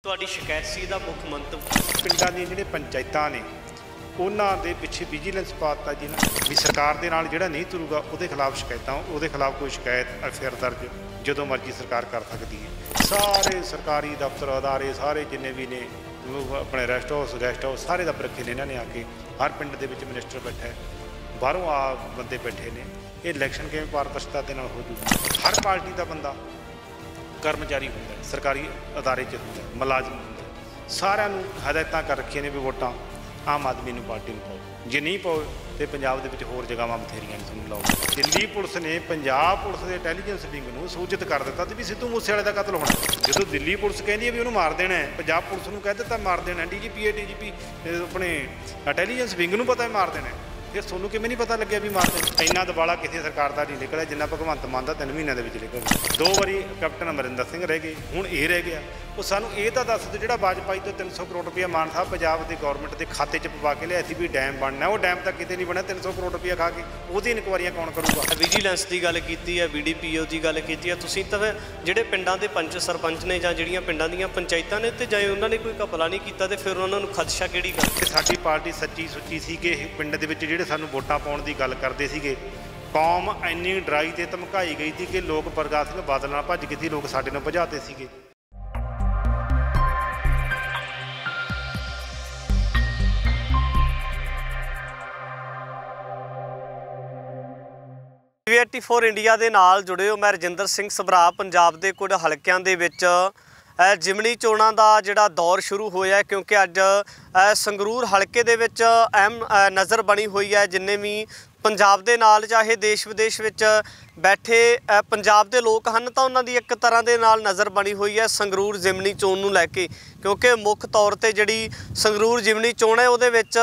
ਤੁਹਾਡੀ ਸ਼ਿਕਾਇਤ ਸੀ ਦਾ ਮੁੱਖ ਮੰਤਵ ਪਿੰਡਾਂ ਦੀਆਂ ਜਿਹੜੇ ਪੰਚਾਇਤਾਂ ਨੇ ਉਹਨਾਂ ਦੇ ਪਿੱਛੇ ਵਿਜੀਲੈਂਸ ਪਾਤਾ ਜੀ ਨਾ ਵੀ ਸਰਕਾਰ ਦੇ ਨਾਲ ਜਿਹੜਾ ਨਹੀਂ ਤੁਰੂਗਾ ਉਹਦੇ ਖਿਲਾਫ ਸ਼ਿਕਾਇਤਾਂ, ਉਹਦੇ ਖਿਲਾਫ ਕੋਈ ਸ਼ਿਕਾਇਤ ਐਫਆਈਆਰ ਦਰਜ ਜਦੋਂ ਮਰਜ਼ੀ ਸਰਕਾਰ ਕਰ ਸਕਦੀ ਹੈ। ਸਾਰੇ ਸਰਕਾਰੀ ਦਫ਼ਤਰ ਅਦਾਰੇ ਸਾਰੇ ਜਿੰਨੇ ਵੀ ਨੇ ਆਪਣੇ ਰੈਸਟ ਹਾਊਸ ਸਾਰੇ ਦਫ਼ਤਰ ਰੱਖੇ ਨੇ ਇਹਨਾਂ ਨੇ ਆ ਕੇ। ਹਰ ਪਿੰਡ ਦੇ ਵਿੱਚ ਮਿਨਿਸਟਰ ਬੈਠਾ ਹੈ, ਬਾਹਰੋਂ ਆ ਬੰਦੇ ਬੈਠੇ ਨੇ। ਇਹ ਇਲੈਕਸ਼ਨ ਕਿਵੇਂ ਪਾਰਦਰਸ਼ਤਾ ਦੇ ਨਾਲ ਹੋ ਜੂ? ਹਰ ਪਾਰਟੀ ਦਾ ਬੰਦਾ ਕਰਮਚਾਰੀ ਹੁੰਦਾ, ਸਰਕਾਰੀ ਅਦਾਰੇ 'ਚ ਹੁੰਦਾ, ਮੁਲਾਜ਼ਮ ਹੁੰਦਾ। ਸਾਰਿਆਂ ਨੂੰ ਹਦਾਇਤਾਂ ਕਰ ਰੱਖੀਆਂ ਨੇ ਵੀ ਵੋਟਾਂ ਆਮ ਆਦਮੀ ਨੂੰ ਪਾਰਟੀ ਨੂੰ ਪਾਓ। ਜੇ ਨਹੀਂ ਪਾਓ ਤੇ ਪੰਜਾਬ ਦੇ ਵਿੱਚ ਹੋਰ ਜਗ੍ਹਾਵਾਂ ਬਥੇਰੀਆਂ ਨੇ ਤੁਹਾਨੂੰ ਲਾਓ। ਦਿੱਲੀ ਪੁਲਿਸ ਨੇ ਪੰਜਾਬ ਪੁਲਿਸ ਦੇ ਇੰਟੈਲੀਜੈਂਸ ਵਿੰਗ ਨੂੰ ਸੂਚਿਤ ਕਰ ਦਿੱਤਾ ਤੇ ਵੀ ਸਿੱਧੂ ਮੂਸੇਵਾਲੇ ਦਾ ਕਤਲ ਹੋਣਾ। ਜਦੋਂ ਦਿੱਲੀ ਪੁਲਿਸ ਕਹਿੰਦੀ ਹੈ ਵੀ ਉਹਨੂੰ ਮਾਰ ਦੇਣਾ ਹੈ, ਪੰਜਾਬ ਪੁਲਿਸ ਨੂੰ ਕਹਿ ਦਿੱਤਾ ਮਾਰ ਦੇਣਾ, ਡੀਜੀਪੀ ਆਪਣੇ ਇੰਟੈਲੀਜੈਂਸ ਵਿੰਗ ਨੂੰ ਪਤਾ ਹੈ ਮਾਰ ਦੇਣਾ, ਫਿਰ ਤੁਹਾਨੂੰ ਕਿਵੇਂ ਨਹੀਂ ਪਤਾ ਲੱਗਿਆ ਵੀ ਮਾਰ ਦੇਣਾ? ਇੰਨਾ ਦਬਾਲਾ ਕਿਸੇ ਸਰਕਾਰ ਦਾ ਨਹੀਂ ਨਿਕਲਿਆ ਜਿੰਨਾ ਭਗਵੰਤ ਮਾਨ ਦਾ 3 ਮਹੀਨਿਆਂ ਦੇ ਵਿੱਚ ਨਿਕਲ। 2 ਵਾਰੀ ਕੈਪਟਨ ਅਮਰਿੰਦਰ ਸਿੰਘ ਰਹਿ ਗਏ, ਹੁਣ ਇਹ ਰਹਿ ਗਿਆ। ਉਹ ਸਾਨੂੰ ਇਹ ਤਾਂ ਦੱਸ ਦਿਓ ਜਿਹੜਾ ਵਾਜਪਾਈ ਤੋਂ 300 ਕਰੋੜ ਰੁਪਇਆ ਮਾਨ ਸਾਹਿਬ ਪੰਜਾਬ ਦੇ ਗੌਰਮੈਂਟ ਦੇ ਖਾਤੇ 'ਚ ਪਵਾ ਕੇ ਲਿਆ ਸੀ ਵੀ ਡੈਮ ਬਣਨਾ, ਉਹ ਡੈਮ ਤਾਂ ਕਿਤੇ ਨਹੀਂ ਬਣਿਆ। 300 ਕਰੋੜ ਰੁਪਇਆ ਖਾ ਕੇ ਉਹਦੀ ਇਨਕੁਆਰੀਆਂ ਕੌਣ ਕਰੂਗਾ? ਵਿਜੀਲੈਂਸ ਦੀ ਗੱਲ ਕੀਤੀ ਹੈ, BDPO ਦੀ ਗੱਲ ਕੀਤੀ ਹੈ। ਤੁਸੀਂ ਤਾਂ ਜਿਹੜੇ ਪਿੰਡਾਂ ਦੇ ਪੰਚ ਸਰਪੰਚ ਨੇ ਜਾਂ ਜਿਹੜੀਆਂ ਪਿੰਡਾਂ ਦੀਆਂ ਪੰਚਾਇਤਾਂ ਨੇ ਤੇ ਜਾਂ ਉਹਨਾਂ ਨੇ ਕੋਈ ਘਪਲਾ ਨਹੀਂ ਕੀਤਾ ਤੇ ਫਿਰ ਉਹਨਾਂ ਨੂੰ ਖਦਸ਼ਾ ਕਿਹੜੀ ਗੱਲ? ਸਾਡੀ ਪਾਰਟੀ ਸੱਚੀ ਸੁੱਚੀ ਸੀ ਕਿ ਪਿੰਡ ਦੇ ਵਿੱਚ ਜਿਹੜੇ ਸਾਨੂੰ ਵੋਟਾਂ ਪਾਉਣ ਦੀ ਗੱਲ ਕਰਦੇ ਸੀਗੇ, ਕੌਮ ਇੰਨੀ ਡਰਾਈ ਤੇ ਧਮਕਾਈ ਗਈ ਸੀ ਕਿ ਲੋਕ ਪ੍ਰਕਾਸ਼ ਸਿੰਘ ਬਾਦਲ ਨਾਲ ਭੱਜ ਗਏ ਸੀ, ਲੋਕ ਸਾਡੇ ਨਾਲ ਭਜਾਤੇ ਸੀਗੇ। TV84 ਇੰਡੀਆ ਦੇ ਨਾਲ ਜੁੜੇ ਹੋ। ਮੈਂ ਰਜਿੰਦਰ ਸਿੰਘ ਸਭਰਾ। ਪੰਜਾਬ ਦੇ ਕੁਝ ਹਲਕਿਆਂ ਦੇ ਵਿੱਚ ਜਿਮਣੀ ਚੋਣਾਂ ਦਾ ਜਿਹੜਾ ਦੌਰ ਸ਼ੁਰੂ ਹੋਇਆ ਕਿਉਂਕਿ ਅੱਜ ਸੰਗਰੂਰ ਹਲਕੇ ਦੇ ਵਿੱਚ ਅਹਿਮ ਨਜ਼ਰ ਬਣੀ ਹੋਈ ਹੈ। ਜਿੰਨੇ ਵੀ ਪੰਜਾਬ ਦੇ ਨਾਲ ਚਾਹੇ ਦੇਸ਼ ਵਿਦੇਸ਼ ਵਿੱਚ ਬੈਠੇ ਪੰਜਾਬ ਦੇ ਲੋਕ ਹਨ ਤਾਂ ਉਹਨਾਂ ਦੀ ਇੱਕ ਤਰ੍ਹਾਂ ਦੇ ਨਾਲ ਨਜ਼ਰ ਬਣੀ ਹੋਈ ਹੈ ਸੰਗਰੂਰ ਜ਼ਿਮਨੀ ਚੋਣ ਨੂੰ ਲੈ ਕੇ, ਕਿਉਂਕਿ ਮੁੱਖ ਤੌਰ ਤੇ ਜਿਹੜੀ ਸੰਗਰੂਰ ਜ਼ਿਮਨੀ ਚੋਣ ਹੈ ਉਹਦੇ ਵਿੱਚ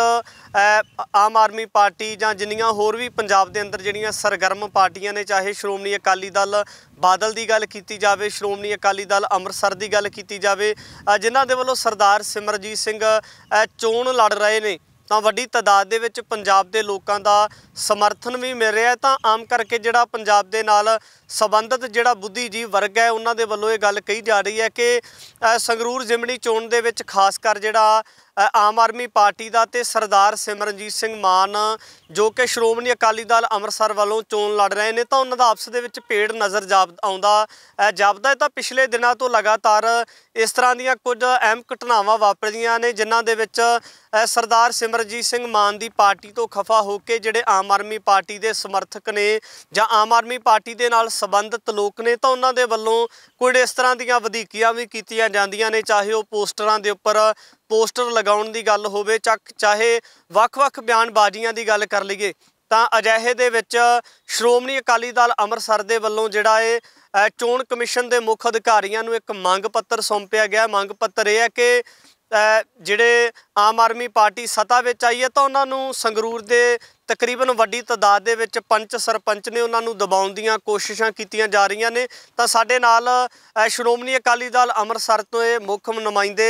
ਆਮ ਆਦਮੀ ਪਾਰਟੀ ਜਾਂ ਜਿੰਨੀਆਂ ਹੋਰ ਵੀ ਪੰਜਾਬ ਦੇ ਅੰਦਰ ਜਿਹੜੀਆਂ ਸਰਗਰਮ ਪਾਰਟੀਆਂ ਨੇ, ਚਾਹੇ ਸ਼੍ਰੋਮਣੀ ਅਕਾਲੀ ਦਲ ਬਾਦਲ ਦੀ ਗੱਲ ਕੀਤੀ ਜਾਵੇ, ਸ਼੍ਰੋਮਣੀ ਅਕਾਲੀ ਦਲ ਅੰਮ੍ਰਿਤਸਰ ਦੀ ਗੱਲ ਕੀਤੀ ਜਾਵੇ, ਜਿਨ੍ਹਾਂ ਦੇ ਵੱਲੋਂ ਸਰਦਾਰ ਸਿਮਰਜੀਤ ਸਿੰਘ ਚੋਣ ਲੜ ਰਹੇ ਨੇ, ਤਾਂ ਵੱਡੀ ਤਾਦਾਦ ਦੇ ਵਿੱਚ ਪੰਜਾਬ ਦੇ ਲੋਕਾਂ ਦਾ ਸਮਰਥਨ ਵੀ ਮਿਲ ਰਿਹਾ। ਤਾਂ ਆਮ ਕਰਕੇ ਜਿਹੜਾ ਪੰਜਾਬ ਦੇ ਨਾਲ ਸੰਬੰਧਿਤ ਜਿਹੜਾ ਬੁੱਧੀਜੀਵ ਵਰਗ ਹੈ ਉਹਨਾਂ ਦੇ ਵੱਲੋਂ ਇਹ ਗੱਲ ਕਹੀ ਜਾ ਰਹੀ ਹੈ ਕਿ ਸੰਗਰੂਰ ਜ਼ਿਮਨੀ ਚੋਣ ਦੇ ਵਿੱਚ ਖਾਸ ਕਰ ਜਿਹੜਾ ਆਮ ਆਦਮੀ ਪਾਰਟੀ ਦਾ ਤੇ ਸਰਦਾਰ ਸਿਮਰਨਜੀਤ ਸਿੰਘ ਮਾਨ ਜੋ ਕਿ ਸ਼੍ਰੋਮਣੀ ਅਕਾਲੀ ਦਲ ਅੰਮ੍ਰਿਤਸਰ ਵੱਲੋਂ ਚੋਣ ਲੜ ਰਹੇ ਨੇ, ਤਾਂ ਉਹਨਾਂ ਦਾ ਆਪਸ ਦੇ ਵਿੱਚ ਭੇੜ ਨਜ਼ਰ ਆਉਂਦਾ ਜਾਪਦਾ ਹੈ। ਤਾਂ ਪਿਛਲੇ ਦਿਨਾਂ ਤੋਂ ਲਗਾਤਾਰ ਇਸ ਤਰ੍ਹਾਂ ਦੀਆਂ ਕੁਝ ਅਹਿਮ ਘਟਨਾਵਾਂ ਵਾਪਰੀਆਂ ਨੇ ਜਿਨ੍ਹਾਂ ਦੇ ਵਿੱਚ ਸਰਦਾਰ ਸਿਮਰਨਜੀਤ ਸਿੰਘ ਮਾਨ ਦੀ ਪਾਰਟੀ ਤੋਂ ਖਫਾ ਹੋ ਕੇ ਜਿਹੜੇ ਆਮ ਆਦਮੀ ਪਾਰਟੀ ਦੇ ਸਮਰਥਕ ਨੇ ਜਾਂ ਆਮ ਆਦਮੀ ਪਾਰਟੀ ਦੇ ਨਾਲ ਸੰਬੰਧਿਤ ਲੋਕ ਨੇ, ਤਾਂ ਉਹਨਾਂ ਦੇ ਵੱਲੋਂ ਕੁਝ ਇਸ ਤਰ੍ਹਾਂ ਦੀਆਂ ਵਧੀਕੀਆਂ ਵੀ ਕੀਤੀਆਂ ਜਾਂਦੀਆਂ ਨੇ, ਚਾਹੇ ਉਹ ਪੋਸਟਰਾਂ ਦੇ ਉੱਪਰ ਪੋਸਟਰ ਲਗਾਉਣ ਦੀ ਗੱਲ ਹੋਵੇ, ਚਾਹੇ ਵੱਖ-ਵੱਖ ਬਿਆਨਬਾਜ਼ੀਆਂ ਦੀ ਗੱਲ ਕਰ ਲਈਏ। ਤਾਂ ਅਜਿਹੇ ਦੇ ਵਿੱਚ ਸ਼੍ਰੋਮਣੀ ਅਕਾਲੀ ਦਲ ਅੰਮ੍ਰਿਤਸਰ ਦੇ ਵੱਲੋਂ ਜਿਹੜਾ ਇਹ ਚੋਣ ਕਮਿਸ਼ਨ ਦੇ ਮੁੱਖ ਅਧਿਕਾਰੀਆਂ ਨੂੰ ਇੱਕ ਮੰਗ ਪੱਤਰ ਸੌਂਪਿਆ ਗਿਆ। ਮੰਗ ਪੱਤਰ ਇਹ ਹੈ ਕਿ ਜਿਹੜੇ ਆਮ ਆਦਮੀ ਪਾਰਟੀ ਸੱਤਾ ਵਿੱਚ ਆਈ ਹੈ ਤਾਂ ਉਹਨਾਂ ਨੂੰ ਸੰਗਰੂਰ ਦੇ ਤਕਰੀਬਨ ਵੱਡੀ ਤਾਦਾਦ ਦੇ ਵਿੱਚ ਪੰਚ ਸਰਪੰਚ ਨੇ ਉਹਨਾਂ ਨੂੰ ਦਬਾਉਣ ਦੀਆਂ ਕੋਸ਼ਿਸ਼ਾਂ ਕੀਤੀਆਂ ਜਾ ਰਹੀਆਂ ਨੇ। ਤਾਂ ਸਾਡੇ ਨਾਲ ਸ਼੍ਰੋਮਣੀ ਅਕਾਲੀ ਦਲ ਅੰਮ੍ਰਿਤਸਰ ਤੋਂ ਇਹ ਮੁੱਖ ਨੁਮਾਇੰਦੇ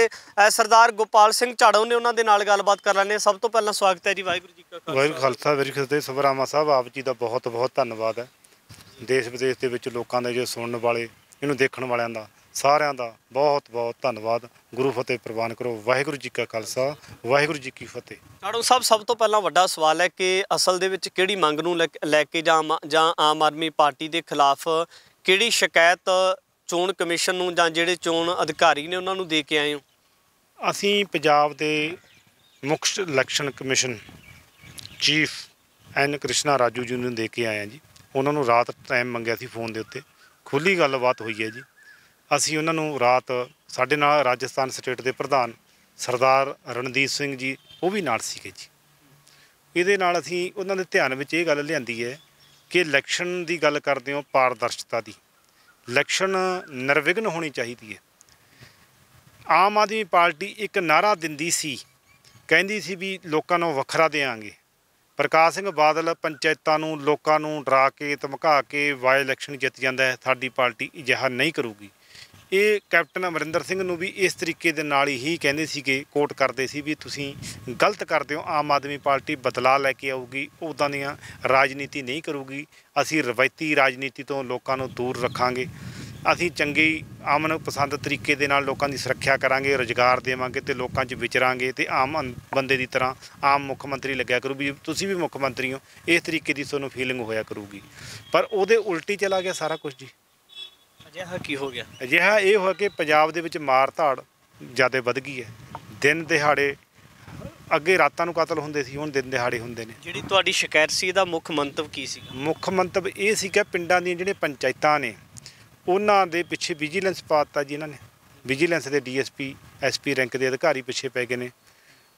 ਸਰਦਾਰ ਗੋਪਾਲ ਸਿੰਘ ਝਾੜੋ ਨੇ, ਉਹਨਾਂ ਦੇ ਨਾਲ ਗੱਲਬਾਤ ਕਰ ਲੈਂਦੇ ਹਾਂ। ਸਭ ਤੋਂ ਪਹਿਲਾਂ ਸਵਾਗਤ ਹੈ ਜੀ। ਵਾਹਿਗੁਰੂ ਜੀ ਕਾ ਖਾਲਸਾ ਵਾਹਿਗੁਰੂ ਖਾਲਸਾ ਵਾਹਿਗੁਰੂ ਜੀ ਕੀ ਫਤਿਹ। ਸਭਰਾਵਾਂ ਸਾਹਿਬ ਆਪ ਜੀ ਦਾ ਬਹੁਤ ਬਹੁਤ ਧੰਨਵਾਦ ਹੈ। ਦੇਸ਼ ਵਿਦੇਸ਼ ਦੇ ਵਿੱਚ ਲੋਕਾਂ ਦੇ ਜੋ ਸੁਣਨ ਵਾਲੇ, ਇਹਨੂੰ ਦੇਖਣ ਵਾਲਿਆਂ ਦਾ ਸਾਰਿਆਂ ਦਾ ਬਹੁਤ ਬਹੁਤ ਧੰਨਵਾਦ। ਗੁਰੂ ਫਤਿਹ ਪ੍ਰਵਾਨ ਕਰੋ। ਵਾਹਿਗੁਰੂ ਜੀ ਕਾ ਖਾਲਸਾ ਵਾਹਿਗੁਰੂ ਜੀ ਕੀ ਫਤਿਹ। ਝਾੜੋ ਸਾਹਿਬ, ਸਭ ਤੋਂ ਪਹਿਲਾਂ ਵੱਡਾ ਸਵਾਲ ਹੈ ਕਿ ਅਸਲ ਦੇ ਵਿੱਚ ਕਿਹੜੀ ਮੰਗ ਨੂੰ ਲੈ ਕੇ ਜਾਂ ਆਮ ਆਦਮੀ ਪਾਰਟੀ ਦੇ ਖਿਲਾਫ ਕਿਹੜੀ ਸ਼ਿਕਾਇਤ ਚੋਣ ਕਮਿਸ਼ਨ ਨੂੰ ਜਾਂ ਜਿਹੜੇ ਚੋਣ ਅਧਿਕਾਰੀ ਨੇ ਉਹਨਾਂ ਨੂੰ ਦੇ ਕੇ ਆਏ ਹੋ? ਅਸੀਂ ਪੰਜਾਬ ਦੇ ਮੁੱਖ ਇਲੈਕਸ਼ਨ ਕਮਿਸ਼ਨ ਚੀਫ ਐਨ ਕ੍ਰਿਸ਼ਨਾ ਰਾਜੂ ਜੀ ਨੂੰ ਦੇ ਕੇ ਆਏ ਹਾਂ ਜੀ। ਉਹਨਾਂ ਨੂੰ ਰਾਤ ਟਾਈਮ ਮੰਗਿਆ ਸੀ, ਫੋਨ ਦੇ ਉੱਤੇ ਖੁੱਲ੍ਹੀ ਗੱਲਬਾਤ ਹੋਈ ਹੈ ਜੀ। ਅਸੀਂ ਉਹਨਾਂ ਨੂੰ ਰਾਤ, ਸਾਡੇ ਨਾਲ ਰਾਜਸਥਾਨ ਸਟੇਟ ਦੇ ਪ੍ਰਧਾਨ ਸਰਦਾਰ ਰਣਦੀਪ ਸਿੰਘ ਜੀ ਉਹ ਵੀ ਨਾਲ ਸੀਗੇ ਜੀ। ਇਹਦੇ ਨਾਲ ਅਸੀਂ ਉਹਨਾਂ ਦੇ ਧਿਆਨ ਵਿੱਚ ਇਹ ਗੱਲ ਲਿਆਂਦੀ ਹੈ ਕਿ ਇਲੈਕਸ਼ਨ ਦੀ ਗੱਲ ਕਰਦੇ ਹੋ ਪਾਰਦਰਸ਼ਤਾ ਦੀ, ਇਲੈਕਸ਼ਨ ਨਿਰਵਿਘਨ ਹੋਣੀ ਚਾਹੀਦੀ ਹੈ। ਆਮ ਆਦਮੀ ਪਾਰਟੀ ਇੱਕ ਨਾਅਰਾ ਦਿੰਦੀ ਸੀ, ਕਹਿੰਦੀ ਸੀ ਵੀ ਲੋਕਾਂ ਨੂੰ ਵੱਖਰਾ ਦੇਵਾਂਗੇ। ਪ੍ਰਕਾਸ਼ ਸਿੰਘ ਬਾਦਲ ਪੰਚਾਇਤਾਂ ਨੂੰ ਲੋਕਾਂ ਨੂੰ ਡਰਾ ਕੇ ਧਮਕਾ ਕੇ ਬਾਈ ਇਲੈਕਸ਼ਨ ਜਿੱਤ ਜਾਂਦਾ ਹੈ। ਸਾਡੀ ਪਾਰਟੀ ਅਜਿਹਾ ਨਹੀਂ ਕਰੂਗੀ। ਇਹ ਕੈਪਟਨ ਅਮਰਿੰਦਰ ਸਿੰਘ ਨੂੰ ਵੀ ਇਸ ਤਰੀਕੇ ਦੇ ਨਾਲ ਹੀ ਕਹਿੰਦੇ ਸੀਗੇ, ਕੋਟ ਕਰਦੇ ਸੀ ਵੀ ਤੁਸੀਂ ਗਲਤ ਕਰਦੇ ਹੋ, ਆਮ ਆਦਮੀ ਪਾਰਟੀ ਬਦਲਾਅ ਲੈ ਕੇ ਆਊਗੀ, ਉੱਦਾਂ ਦੀਆਂ ਰਾਜਨੀਤੀ ਨਹੀਂ ਕਰੂਗੀ, ਅਸੀਂ ਰਵਾਇਤੀ ਰਾਜਨੀਤੀ ਤੋਂ ਲੋਕਾਂ ਨੂੰ ਦੂਰ ਰੱਖਾਂਗੇ। ਅਸੀਂ ਚੰਗੀ ਅਮਨ ਪਸੰਦ ਤਰੀਕੇ ਦੇ ਨਾਲ ਲੋਕਾਂ ਦੀ ਸੁਰੱਖਿਆ ਕਰਾਂਗੇ, ਰੁਜ਼ਗਾਰ ਦੇਵਾਂਗੇ ਅਤੇ ਲੋਕਾਂ 'ਚ ਵਿਚਰਾਂਗੇ ਅਤੇ ਆਮ ਬੰਦੇ ਦੀ ਤਰ੍ਹਾਂ ਆਮ ਮੁੱਖ ਮੰਤਰੀ ਲੱਗਿਆ ਕਰੂ ਵੀ ਤੁਸੀਂ ਵੀ ਮੁੱਖ ਮੰਤਰੀ ਹੋ, ਇਸ ਤਰੀਕੇ ਦੀ ਤੁਹਾਨੂੰ ਫੀਲਿੰਗ ਹੋਇਆ ਕਰੂਗੀ। ਪਰ ਉਹਦੇ ਉਲਟੀ ਚਲਾ ਗਿਆ ਸਾਰਾ ਕੁਝ ਜੀ। ਅਜਿਹਾ ਕੀ ਹੋ ਗਿਆ? ਅਜਿਹਾ ਇਹ ਹੋਇਆ ਕਿ ਪੰਜਾਬ ਦੇ ਵਿੱਚ ਮਾਰ ਧਾੜ ਜ਼ਿਆਦਾ ਵੱਧ ਗਈ ਹੈ। ਦਿਨ ਦਿਹਾੜੇ ਅੱਗੇ ਰਾਤਾਂ ਨੂੰ ਕਤਲ ਹੁੰਦੇ ਸੀ, ਹੁਣ ਦਿਨ ਦਿਹਾੜੇ ਹੁੰਦੇ ਨੇ। ਜਿਹੜੀ ਤੁਹਾਡੀ ਸ਼ਿਕਾਇਤ ਸੀ ਇਹਦਾ ਮੁੱਖ ਮੰਤਵ ਕੀ ਸੀ? ਮੁੱਖ ਮੰਤਵ ਇਹ ਸੀ ਕਿ ਪਿੰਡਾਂ ਦੀਆਂ ਜਿਹੜੀਆਂ ਪੰਚਾਇਤਾਂ ਨੇ ਉਹਨਾਂ ਦੇ ਪਿੱਛੇ ਵਿਜੀਲੈਂਸ ਪਾਤਾ ਜੀ। ਇਹਨਾਂ ਨੇ ਵਿਜੀਲੈਂਸ ਦੇ DSP SP ਰੈਂਕ ਦੇ ਅਧਿਕਾਰੀ ਪਿੱਛੇ ਪੈ ਗਏ ਨੇ।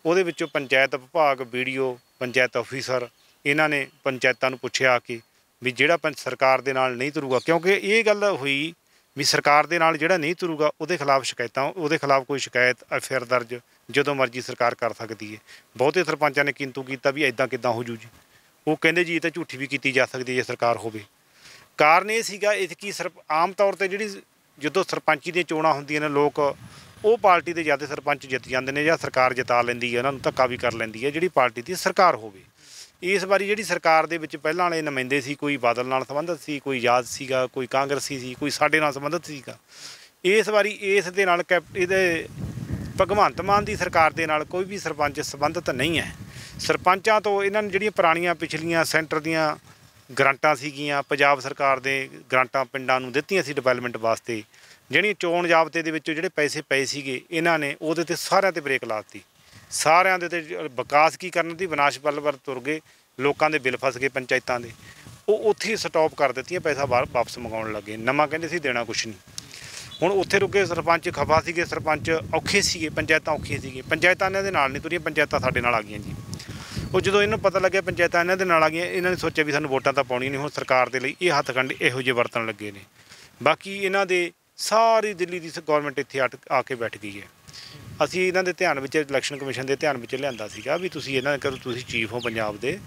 ਉਹਦੇ ਵਿੱਚੋਂ ਪੰਚਾਇਤ ਵਿਭਾਗ BDO ਪੰਚਾਇਤ ਅਫੀਸਰ ਇਹਨਾਂ ਨੇ ਪੰਚਾਇਤਾਂ ਨੂੰ ਪੁੱਛਿਆ ਕਿ ਵੀ ਜਿਹੜਾ ਸਰਕਾਰ ਦੇ ਨਾਲ ਨਹੀਂ ਤੁਰੂਗਾ, ਕਿਉਂਕਿ ਇਹ ਗੱਲ ਹੋਈ ਵੀ ਸਰਕਾਰ ਦੇ ਨਾਲ ਜਿਹੜਾ ਨਹੀਂ ਤੁਰੂਗਾ ਉਹਦੇ ਖਿਲਾਫ ਸ਼ਿਕਾਇਤਾਂ, ਉਹਦੇ ਖਿਲਾਫ ਕੋਈ ਸ਼ਿਕਾਇਤ FIR ਦਰਜ ਜਦੋਂ ਮਰਜ਼ੀ ਸਰਕਾਰ ਕਰ ਸਕਦੀ ਹੈ। ਬਹੁਤੇ ਸਰਪੰਚਾਂ ਨੇ ਕਿੰਤੂ ਕੀਤਾ ਵੀ ਇੱਦਾਂ ਕਿੱਦਾਂ ਹੋ ਜੂ ਜੀ। ਉਹ ਕਹਿੰਦੇ ਜੀ ਇਹ ਤਾਂ ਝੂਠੀ ਵੀ ਕੀਤੀ ਜਾ ਸਕਦੀ ਜੇ ਸਰਕਾਰ ਹੋਵੇ। ਕਾਰਨ ਇਹ ਸੀਗਾ ਕਿ ਆਮ ਤੌਰ 'ਤੇ ਜਿਹੜੀ ਜਦੋਂ ਸਰਪੰਚੀ ਦੀਆਂ ਚੋਣਾਂ ਹੁੰਦੀਆਂ ਨੇ ਲੋਕ ਉਹ ਪਾਰਟੀ ਦੇ ਜ਼ਿਆਦਾ ਸਰਪੰਚ ਜਿੱਤ ਜਾਂਦੇ ਨੇ ਜਾਂ ਸਰਕਾਰ ਜਿਤਾ ਲੈਂਦੀ ਹੈ, ਉਹਨਾਂ ਨੂੰ ਧੱਕਾ ਵੀ ਕਰ ਲੈਂਦੀ ਹੈ ਜਿਹੜੀ ਪਾਰਟੀ ਦੀ ਸਰਕਾਰ ਹੋਵੇ। ਇਸ ਵਾਰੀ ਜਿਹੜੀ ਸਰਕਾਰ ਦੇ ਵਿੱਚ ਪਹਿਲਾਂ ਵਾਲੇ ਨੁਮਾਇੰਦੇ ਸੀ, ਕੋਈ ਬਾਦਲ ਨਾਲ ਸੰਬੰਧਿਤ ਸੀ, ਕੋਈ ਆਜ਼ਾਦ ਸੀਗਾ, ਕੋਈ ਕਾਂਗਰਸੀ ਸੀ, ਕੋਈ ਸਾਡੇ ਨਾਲ ਸੰਬੰਧਿਤ ਸੀਗਾ। ਇਸ ਵਾਰੀ ਇਸ ਦੇ ਨਾਲ ਇਹਦੇ ਭਗਵੰਤ ਮਾਨ ਦੀ ਸਰਕਾਰ ਦੇ ਨਾਲ ਕੋਈ ਵੀ ਸਰਪੰਚ ਸੰਬੰਧਿਤ ਨਹੀਂ ਹੈ। ਸਰਪੰਚਾਂ ਤੋਂ ਇਹਨਾਂ ਨੇ ਜਿਹੜੀਆਂ ਪੁਰਾਣੀਆਂ ਪਿਛਲੀਆਂ ਸੈਂਟਰ ਦੀਆਂ ਗਰਾਂਟਾਂ ਸੀਗੀਆਂ, ਪੰਜਾਬ ਸਰਕਾਰ ਦੇ ਗਰਾਂਟਾਂ ਪਿੰਡਾਂ ਨੂੰ ਦਿੱਤੀਆਂ ਸੀ ਡਿਵੈਲਪਮੈਂਟ ਵਾਸਤੇ, ਜਿਹੜੀਆਂ ਚੋਣ ਜ਼ਾਬਤੇ ਦੇ ਵਿੱਚੋਂ ਜਿਹੜੇ ਪੈਸੇ ਪਏ ਸੀਗੇ ਇਹਨਾਂ ਨੇ ਉਹਦੇ 'ਤੇ ਸਾਰਿਆਂ 'ਤੇ ਬ੍ਰੇਕ ਲਾ ਦਿੱਤੀ। ਸਾਰਿਆਂ ਦੇ 'ਤੇ ਵਿਕਾਸ ਕੀ ਕਰਨ ਦੀ ਵਿਨਾਸ਼ ਵੱਲ ਤੁਰ ਗਏ। ਲੋਕਾਂ ਦੇ ਬਿੱਲ ਫਸ ਗਏ ਪੰਚਾਇਤਾਂ ਦੇ, ਉਹ ਉੱਥੇ ਹੀ ਸਟਾਪ ਕਰ ਦਿੱਤੀਆਂ, ਪੈਸਾ ਵਾਪਸ ਮੰਗਾਉਣ ਲੱਗੇ। ਨਵਾਂ ਕਹਿੰਦੇ ਸੀ ਦੇਣਾ ਕੁਛ ਨਹੀਂ। ਹੁਣ ਉੱਥੇ ਰੁਕੇ ਸਰਪੰਚ ਖਫਾ ਸੀਗੇ, ਸਰਪੰਚ ਔਖੇ ਸੀਗੇ, ਪੰਚਾਇਤਾਂ ਔਖੀਆਂ ਸੀਗੀਆਂ। ਪੰਚਾਇਤਾਂ ਇਹਨਾਂ ਦੇ ਨਾਲ ਨਹੀਂ ਤੁਰੀਆਂ, ਪੰਚਾਇਤਾਂ ਸਾਡੇ ਨਾਲ ਆ ਗਈਆਂ ਜੀ। ਉਹ ਜਦੋਂ ਇਹਨੂੰ ਪਤਾ ਲੱਗਿਆ ਪੰਚਾਇਤਾਂ ਇਹਨਾਂ ਦੇ ਨਾਲ ਆ ਗਈਆਂ, ਇਹਨਾਂ ਨੇ ਸੋਚਿਆ ਵੀ ਸਾਨੂੰ ਵੋਟਾਂ ਤਾਂ ਪਾਉਣੀਆਂ ਨਹੀਂ, ਹੁਣ ਸਰਕਾਰ ਦੇ ਲਈ ਇਹ ਹੱਥਕੰਡੇ ਇਹੋ ਜਿਹੇ ਵਰਤਣ ਲੱਗੇ ਨੇ। ਬਾਕੀ ਇਹਨਾਂ ਦੇ ਸਾਰੀ ਦਿੱਲੀ ਦੀ ਗੌਰਮੈਂਟ ਇੱਥੇ ਆ ਕੇ ਬੈਠ ਗਈ ਹੈ। ਅਸੀਂ ਇਹਨਾਂ ਦੇ ਧਿਆਨ ਵਿੱਚ, ਇਲੈਕਸ਼ਨ ਕਮਿਸ਼ਨ ਦੇ ਧਿਆਨ ਵਿੱਚ ਲਿਆਂਦਾ ਸੀਗਾ ਵੀ ਤੁਸੀਂ ਇਹਨਾਂ ਕਰੋ, ਤੁਸੀਂ ਚੀਫ ਹੋ ਪੰਜਾਬ ਦੇ,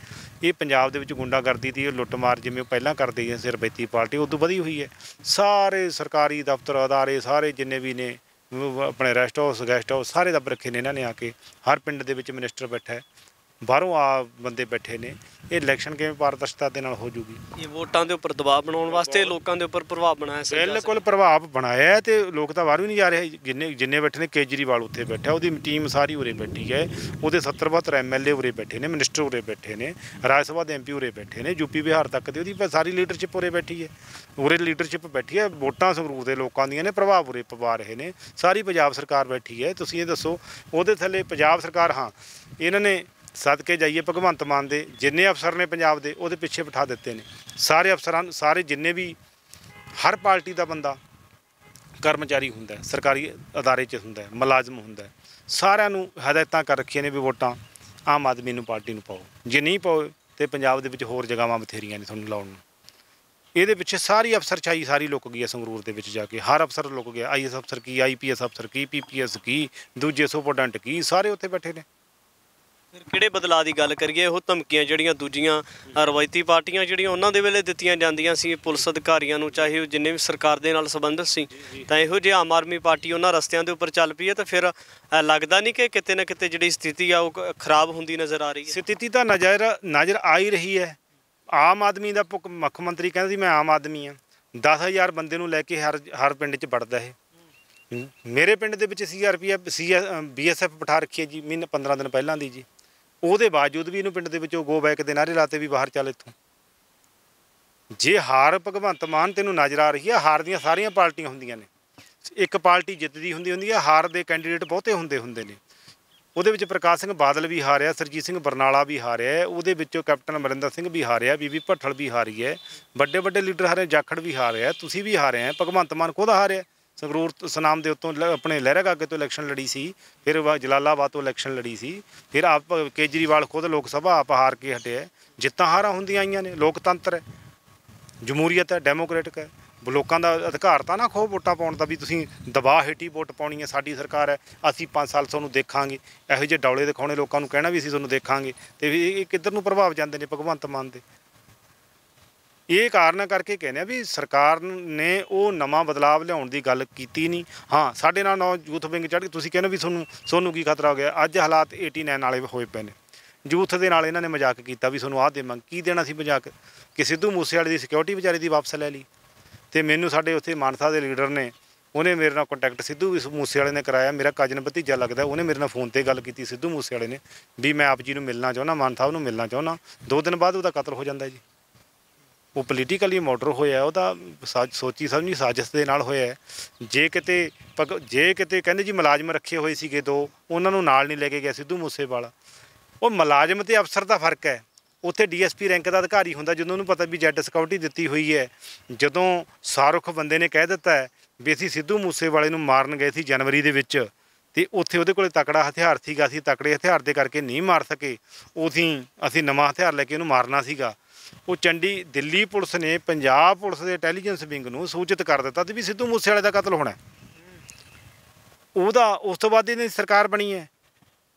ਇਹ ਪੰਜਾਬ ਦੇ ਵਿੱਚ ਗੁੰਡਾਗਰਦੀ ਦੀ ਲੁੱਟਮਾਰ ਜਿਵੇਂ ਉਹ ਪਹਿਲਾਂ ਕਰਦੀ ਹੈ ਸਿਰਬੈਤੀ ਪਾਰਟੀ ਉਦੋਂ ਵਧੀ ਹੋਈ ਹੈ। ਸਾਰੇ ਸਰਕਾਰੀ ਦਫ਼ਤਰ ਅਦਾਰੇ ਸਾਰੇ ਜਿੰਨੇ ਵੀ ਨੇ ਆਪਣੇ ਰੈਸਟ ਹਾਊਸ ਗੈਸਟ ਹਾਊਸ ਸਾਰੇ ਦੱਬ ਰੱਖੇ ਨੇ ਇਹਨਾਂ ਨੇ ਆ ਕੇ। ਹਰ ਪਿੰਡ ਦੇ ਵਿੱਚ ਮਿਨਿਸਟਰ ਬੈਠਾ ਹੈ, ਬਾਹਰੋਂ ਆ ਬੰਦੇ ਬੈਠੇ ਨੇ। ਇਹ ਇਲੈਕਸ਼ਨ ਕਿਵੇਂ ਪਾਰਦਰਸ਼ਤਾ ਦੇ ਨਾਲ ਹੋ ਜੂਗੀ? ਇਹ ਵੋਟਾਂ ਦੇ ਉੱਪਰ ਦਬਾਅ ਬਣਾਉਣ ਵਾਸਤੇ ਲੋਕਾਂ ਦੇ ਉੱਪਰ ਪ੍ਰਭਾਵ ਬਣਾਇਆ ਸੀ। ਬਿਲਕੁਲ ਪ੍ਰਭਾਵ ਬਣਾਇਆ ਅਤੇ ਲੋਕ ਤਾਂ ਬਾਹਰੋਂ ਹੀ ਨਹੀਂ ਜਾ ਰਹੇ। ਜਿੰਨੇ ਬੈਠੇ ਨੇ, ਕੇਜਰੀਵਾਲ ਉੱਥੇ ਬੈਠਾ, ਉਹਦੀ ਟੀਮ ਸਾਰੀ ਉਰੇ ਬੈਠੀ ਹੈ, ਉਹਦੇ 70-72 MLA ਉਰੇ ਬੈਠੇ ਨੇ, ਮਿਨਿਸਟਰ ਉਰੇ ਬੈਠੇ ਨੇ, ਰਾਜ ਸਭਾ ਦੇ MP ਉਰੇ ਬੈਠੇ ਨੇ, UP ਬਿਹਾਰ ਤੱਕ ਦੀ ਉਹਦੀ ਸਾਰੀ ਲੀਡਰਸ਼ਿਪ ਉਰੇ ਬੈਠੀ ਹੈ। ਉਰੇ ਲੀਡਰਸ਼ਿਪ ਬੈਠੀ ਹੈ, ਵੋਟਾਂ ਸੰਗਰੂਰ ਦੇ ਲੋਕਾਂ ਦੀਆਂ ਨੇ, ਪ੍ਰਭਾਵ ਉਰੇ ਪਵਾ ਰਹੇ ਨੇ। ਸਾਰੀ ਪੰਜਾਬ ਸਰਕਾਰ ਬੈਠੀ ਹੈ। ਤੁਸੀਂ ਇਹ ਦੱਸੋ ਉਹਦੇ ਥੱਲੇ ਪੰਜਾਬ ਸਰਕਾਰ, ਹਾਂ ਇਹਨਾਂ ਨੇ ਸਦਕੇ ਜਾਈਏ ਭਗਵੰਤ ਮਾਨ ਦੇ ਜਿੰਨੇ ਅਫਸਰ ਨੇ ਪੰਜਾਬ ਦੇ ਉਹਦੇ ਪਿੱਛੇ ਬਿਠਾ ਦਿੱਤੇ ਨੇ। ਸਾਰੇ ਅਫਸਰਾਂ ਨੂੰ, ਸਾਰੇ ਜਿੰਨੇ ਵੀ ਹਰ ਪਾਰਟੀ ਦਾ ਬੰਦਾ ਕਰਮਚਾਰੀ ਹੁੰਦਾ, ਸਰਕਾਰੀ ਅਦਾਰੇ 'ਚ ਹੁੰਦਾ, ਮੁਲਾਜ਼ਮ ਹੁੰਦਾ, ਸਾਰਿਆਂ ਨੂੰ ਹਦਾਇਤਾਂ ਕਰ ਰੱਖੀਆਂ ਨੇ ਵੀ ਵੋਟਾਂ ਆਮ ਆਦਮੀ ਨੂੰ ਪਾਰਟੀ ਨੂੰ ਪਾਓ। ਜੇ ਨਹੀਂ ਪਾਓ ਤਾਂ ਪੰਜਾਬ ਦੇ ਵਿੱਚ ਹੋਰ ਜਗ੍ਹਾਵਾਂ ਬਥੇਰੀਆਂ ਨੇ ਤੁਹਾਨੂੰ ਲਾਉਣ ਨੂੰ। ਇਹਦੇ ਪਿੱਛੇ ਸਾਰੀ ਅਫਸਰਸ਼ਾਹੀ ਸਾਰੀ ਲੁੱਕ ਗਈ ਹੈ ਸੰਗਰੂਰ ਦੇ ਵਿੱਚ ਜਾ ਕੇ। ਹਰ ਅਫਸਰ ਲੁੱਕ ਗਿਆ, IAS ਅਫਸਰ ਕੀ, IPS ਅਫਸਰ ਕੀ, PPS ਕੀ, ਦੂਜੇ ਸੁਪਰਡੈਂਟ ਕੀ, ਸਾਰੇ ਉੱਥੇ ਬੈਠੇ ਨੇ। ਫਿਰ ਕਿਹੜੇ ਬਦਲਾਅ ਦੀ ਗੱਲ ਕਰੀਏ? ਉਹ ਧਮਕੀਆਂ ਜਿਹੜੀਆਂ ਦੂਜੀਆਂ ਰਵਾਇਤੀ ਪਾਰਟੀਆਂ ਜਿਹੜੀਆਂ ਉਹਨਾਂ ਦੇ ਵੇਲੇ ਦਿੱਤੀਆਂ ਜਾਂਦੀਆਂ ਸੀ ਪੁਲਿਸ ਅਧਿਕਾਰੀਆਂ ਨੂੰ, ਚਾਹੇ ਉਹ ਜਿੰਨੇ ਵੀ ਸਰਕਾਰ ਦੇ ਨਾਲ ਸੰਬੰਧਿਤ ਸੀ, ਤਾਂ ਇਹੋ ਜਿਹੇ ਆਮ ਆਦਮੀ ਪਾਰਟੀ ਉਹਨਾਂ ਰਸਤਿਆਂ ਦੇ ਉੱਪਰ ਚੱਲ ਪਈ ਹੈ। ਤਾਂ ਫਿਰ ਲੱਗਦਾ ਨਹੀਂ ਕਿ ਕਿਤੇ ਨਾ ਕਿਤੇ ਜਿਹੜੀ ਸਥਿਤੀ ਆ ਉਹ ਖਰਾਬ ਹੁੰਦੀ ਨਜ਼ਰ ਆ ਰਹੀ ਹੈ? ਸਥਿਤੀ ਤਾਂ ਨਜ਼ਰ ਆ ਹੀ ਰਹੀ ਹੈ। ਆਮ ਆਦਮੀ ਦਾ ਮੁੱਖ ਮੰਤਰੀ ਕਹਿੰਦਾ ਸੀ ਮੈਂ ਆਮ ਆਦਮੀ ਹਾਂ, 10,000 ਬੰਦੇ ਨੂੰ ਲੈ ਕੇ ਹਰ ਪਿੰਡ 'ਚ ਵੜਦਾ ਇਹ। ਮੇਰੇ ਪਿੰਡ ਦੇ ਵਿੱਚ BSF ਬਿਠਾ ਰੱਖੀ ਹੈ ਜੀ, 15 ਦਿਨ ਪਹਿਲਾਂ ਦੀ ਜੀ। ਉਹਦੇ ਬਾਵਜੂਦ ਵੀ ਇਹਨੂੰ ਪਿੰਡ ਦੇ ਵਿੱਚੋਂ ਗੋ ਬੈਕ ਦੇ ਨਾਅਰੇ ਲਾਤੇ ਵੀ ਬਾਹਰ ਚੱਲ ਇੱਥੋਂ। ਜੇ ਹਾਰ ਭਗਵੰਤ ਮਾਨ ਤੈਨੂੰ ਨਜ਼ਰ ਆ ਰਹੀ ਹੈ, ਹਾਰ ਦੀਆਂ ਸਾਰੀਆਂ ਪਾਰਟੀਆਂ ਹੁੰਦੀਆਂ ਨੇ, ਇੱਕ ਪਾਰਟੀ ਜਿੱਤਦੀ ਹੁੰਦੀ ਹੈ, ਹਾਰ ਦੇ ਕੈਂਡੀਡੇਟ ਬਹੁਤੇ ਹੁੰਦੇ ਨੇ। ਉਹਦੇ ਵਿੱਚ ਪ੍ਰਕਾਸ਼ ਸਿੰਘ ਬਾਦਲ ਵੀ ਹਾਰਿਆ, ਸਰਜੀਤ ਸਿੰਘ ਬਰਨਾਲਾ ਵੀ ਹਾਰਿਆ, ਉਹਦੇ ਵਿੱਚੋਂ ਕੈਪਟਨ ਅਮਰਿੰਦਰ ਸਿੰਘ ਵੀ ਹਾਰਿਆ, ਬੀਬੀ ਭੱਠਲ ਵੀ ਹਾਰੀ ਹੈ, ਵੱਡੇ ਲਿਡਰ ਹਾਰੇ, ਜਾਖੜ ਵੀ ਹਾਰਿਆ, ਤੁਸੀਂ ਵੀ ਹਾਰੇ ਆ, ਭਗਵੰਤ ਮਾਨ ਖੁਦ ਹਾਰਿਆ। ਸੰਗਰੂਰ ਸੁਨਾਮ ਦੇ ਉੱਤੋਂ ਆਪਣੇ ਲਹਿਰਾਗਾਗੇ ਤੋਂ ਇਲੈਕਸ਼ਨ ਲੜੀ ਸੀ, ਫਿਰ ਜਲਾਲਾਬਾਦ ਤੋਂ ਇਲੈਕਸ਼ਨ ਲੜੀ ਸੀ, ਫਿਰ ਆਪ ਕੇਜਰੀਵਾਲ ਖੁਦ ਲੋਕ ਸਭਾ ਆਪ ਹਾਰ ਕੇ ਹਟਿਆ। ਜਿੱਤਾਂ ਹਾਰਾਂ ਹੁੰਦੀਆਂ ਆਈਆਂ ਨੇ, ਲੋਕਤੰਤਰ ਹੈ, ਜਮਹੂਰੀਅਤ ਹੈ, ਡੈਮੋਕ੍ਰੇਟਿਕ ਹੈ। ਲੋਕਾਂ ਦਾ ਅਧਿਕਾਰ ਤਾਂ ਨਾ ਖੋ ਵੋਟਾਂ ਪਾਉਣ ਦਾ ਵੀ ਤੁਸੀਂ ਦਬਾਅ ਹੇਠ ਹੀ ਵੋਟ ਪਾਉਣੀ ਹੈ, ਸਾਡੀ ਸਰਕਾਰ ਹੈ, ਅਸੀਂ 5 ਸਾਲ ਤੁਹਾਨੂੰ ਦੇਖਾਂਗੇ, ਇਹੋ ਜਿਹੇ ਡੌਲੇ ਦਿਖਾਉਣੇ ਲੋਕਾਂ ਨੂੰ, ਕਹਿਣਾ ਵੀ ਅਸੀਂ ਤੁਹਾਨੂੰ ਦੇਖਾਂਗੇ। ਅਤੇ ਇਹ ਕਿੱਧਰ ਨੂੰ ਪ੍ਰਭਾਵ ਜਾਂਦੇ ਨੇ ਭਗਵੰਤ ਮਾਨ ਦੇ। ਇਹ ਕਾਰਨ ਕਰਕੇ ਕਹਿੰਦੇ ਆ ਵੀ ਸਰਕਾਰ ਨੇ ਉਹ ਨਵਾਂ ਬਦਲਾਵ ਲਿਆਉਣ ਦੀ ਗੱਲ ਕੀਤੀ ਨਹੀਂ। ਹਾਂ, ਸਾਡੇ ਨਾਲ ਯੂਥ ਵਿੰਗ ਚੜ੍ਹ ਕੇ ਤੁਸੀਂ ਕਹਿੰਦੇ ਵੀ ਤੁਹਾਨੂੰ ਕੀ ਖਤਰਾ ਹੋ ਗਿਆ। ਅੱਜ ਹਾਲਾਤ 89 ਵਾਲੇ ਹੋਏ ਪਏ ਨੇ। ਯੂਥ ਦੇ ਨਾਲ ਇਹਨਾਂ ਨੇ ਮਜ਼ਾਕ ਕੀਤਾ ਵੀ ਤੁਹਾਨੂੰ ਆਹ ਦੇਵਾਂਗੇ। ਕੀ ਦੇਣਾ ਸੀ ਮਜ਼ਾਕ? ਕਿ ਸਿੱਧੂ ਮੂਸੇਵਾਲੇ ਦੀ ਸਿਕਿਉਰਿਟੀ ਵਿਚਾਰੇ ਦੀ ਵਾਪਸ ਲੈ ਲਈ। ਤੇ ਮੈਨੂੰ ਸਾਡੇ ਉੱਥੇ ਮਾਨਸਾ ਦੇ ਲੀਡਰ ਨੇ ਉਹਨੇ ਮੇਰੇ ਨਾਲ ਕੰਟੈਕਟ ਸਿੱਧੂ ਮੂਸੇ ਵਾਲੇ ਨੇ ਕਰਾਇਆ। ਮੇਰਾ ਕਜ਼ਨ ਭਤੀਜਾ ਲੱਗਦਾ, ਉਹਨੇ ਮੇਰੇ ਨਾਲ ਫੋਨ ਤੇ ਗੱਲ ਕੀਤੀ ਸਿੱਧੂ ਮੂਸੇ ਵਾਲੇ ਨੇ ਵੀ ਮੈਂ ਆਪ ਜੀ ਨੂੰ ਮਿਲਣਾ ਚਾਹੁੰਦਾ, ਮਾਨ ਸਾਹਿਬ ਨੂੰ ਮਿਲਣਾ ਚਾਹੁੰਦਾ। 2 ਦਿਨ ਬਾਅਦ ਉਹਦਾ ਕਤਲ ਹੋ ਜਾਂਦਾ ਜੀ। ਉਹ ਪੋਲੀਟੀਕਲੀ ਮਰਡਰ ਹੋਇਆ, ਉਹਦਾ ਸੋਚੀ ਸਮਝੀ ਸਾਜ਼ਿਸ਼ ਦੇ ਨਾਲ ਹੋਇਆ। ਜੇ ਕਿਤੇ ਕਹਿੰਦੇ ਜੀ ਮੁਲਾਜ਼ਮ ਰੱਖੇ ਹੋਏ ਸੀਗੇ 2, ਉਹਨਾਂ ਨੂੰ ਨਾਲ ਨਹੀਂ ਲੈ ਕੇ ਗਿਆ ਸਿੱਧੂ ਮੂਸੇਵਾਲਾ। ਉਹ ਮੁਲਾਜ਼ਮ ਤੇ ਅਫਸਰ ਦਾ ਫਰਕ ਹੈ। ਉੱਥੇ DSP ਰੈਂਕ ਦਾ ਅਧਿਕਾਰੀ ਹੁੰਦਾ, ਜਦੋਂ ਉਹਨੂੰ ਪਤਾ ਵੀ ਜੈਡ ਸਿਕਿਉਰਿਟੀ ਦਿੱਤੀ ਹੋਈ ਹੈ। ਜਦੋਂ ਸ਼ਾਹਰੁਖ ਬੰਦੇ ਨੇ ਕਹਿ ਦਿੱਤਾ ਹੈ ਵੀ ਅਸੀਂ ਸਿੱਧੂ ਮੂਸੇਵਾਲੇ ਨੂੰ ਮਾਰਨ ਗਏ ਸੀ ਜਨਵਰੀ ਦੇ ਵਿੱਚ, ਤੇ ਉੱਥੇ ਉਹਦੇ ਕੋਲ ਤਕੜਾ ਹਥਿਆਰ ਸੀਗਾ, ਅਸੀਂ ਤਕੜੇ ਹਥਿਆਰ ਦੇ ਕਰਕੇ ਨਹੀਂ ਮਾਰ ਸਕੇ, ਅਸੀਂ ਨਵਾਂ ਹਥਿਆਰ ਲੈ ਕੇ ਉਹਨੂੰ ਮਾਰਨਾ ਸੀਗਾ। ਉਹ ਦਿੱਲੀ ਪੁਲਿਸ ਨੇ ਪੰਜਾਬ ਪੁਲਿਸ ਦੇ ਇੰਟੈਲੀਜੈਂਸ ਵਿੰਗ ਨੂੰ ਸੂਚਿਤ ਕਰ ਦਿੱਤਾ ਸੀ ਵੀ ਸਿੱਧੂ ਮੂਸੇਵਾਲੇ ਦਾ ਕਤਲ ਹੋਣਾ। ਉਸ ਤੋਂ ਬਾਅਦ ਇਹਦੀ ਸਰਕਾਰ ਬਣੀ ਹੈ।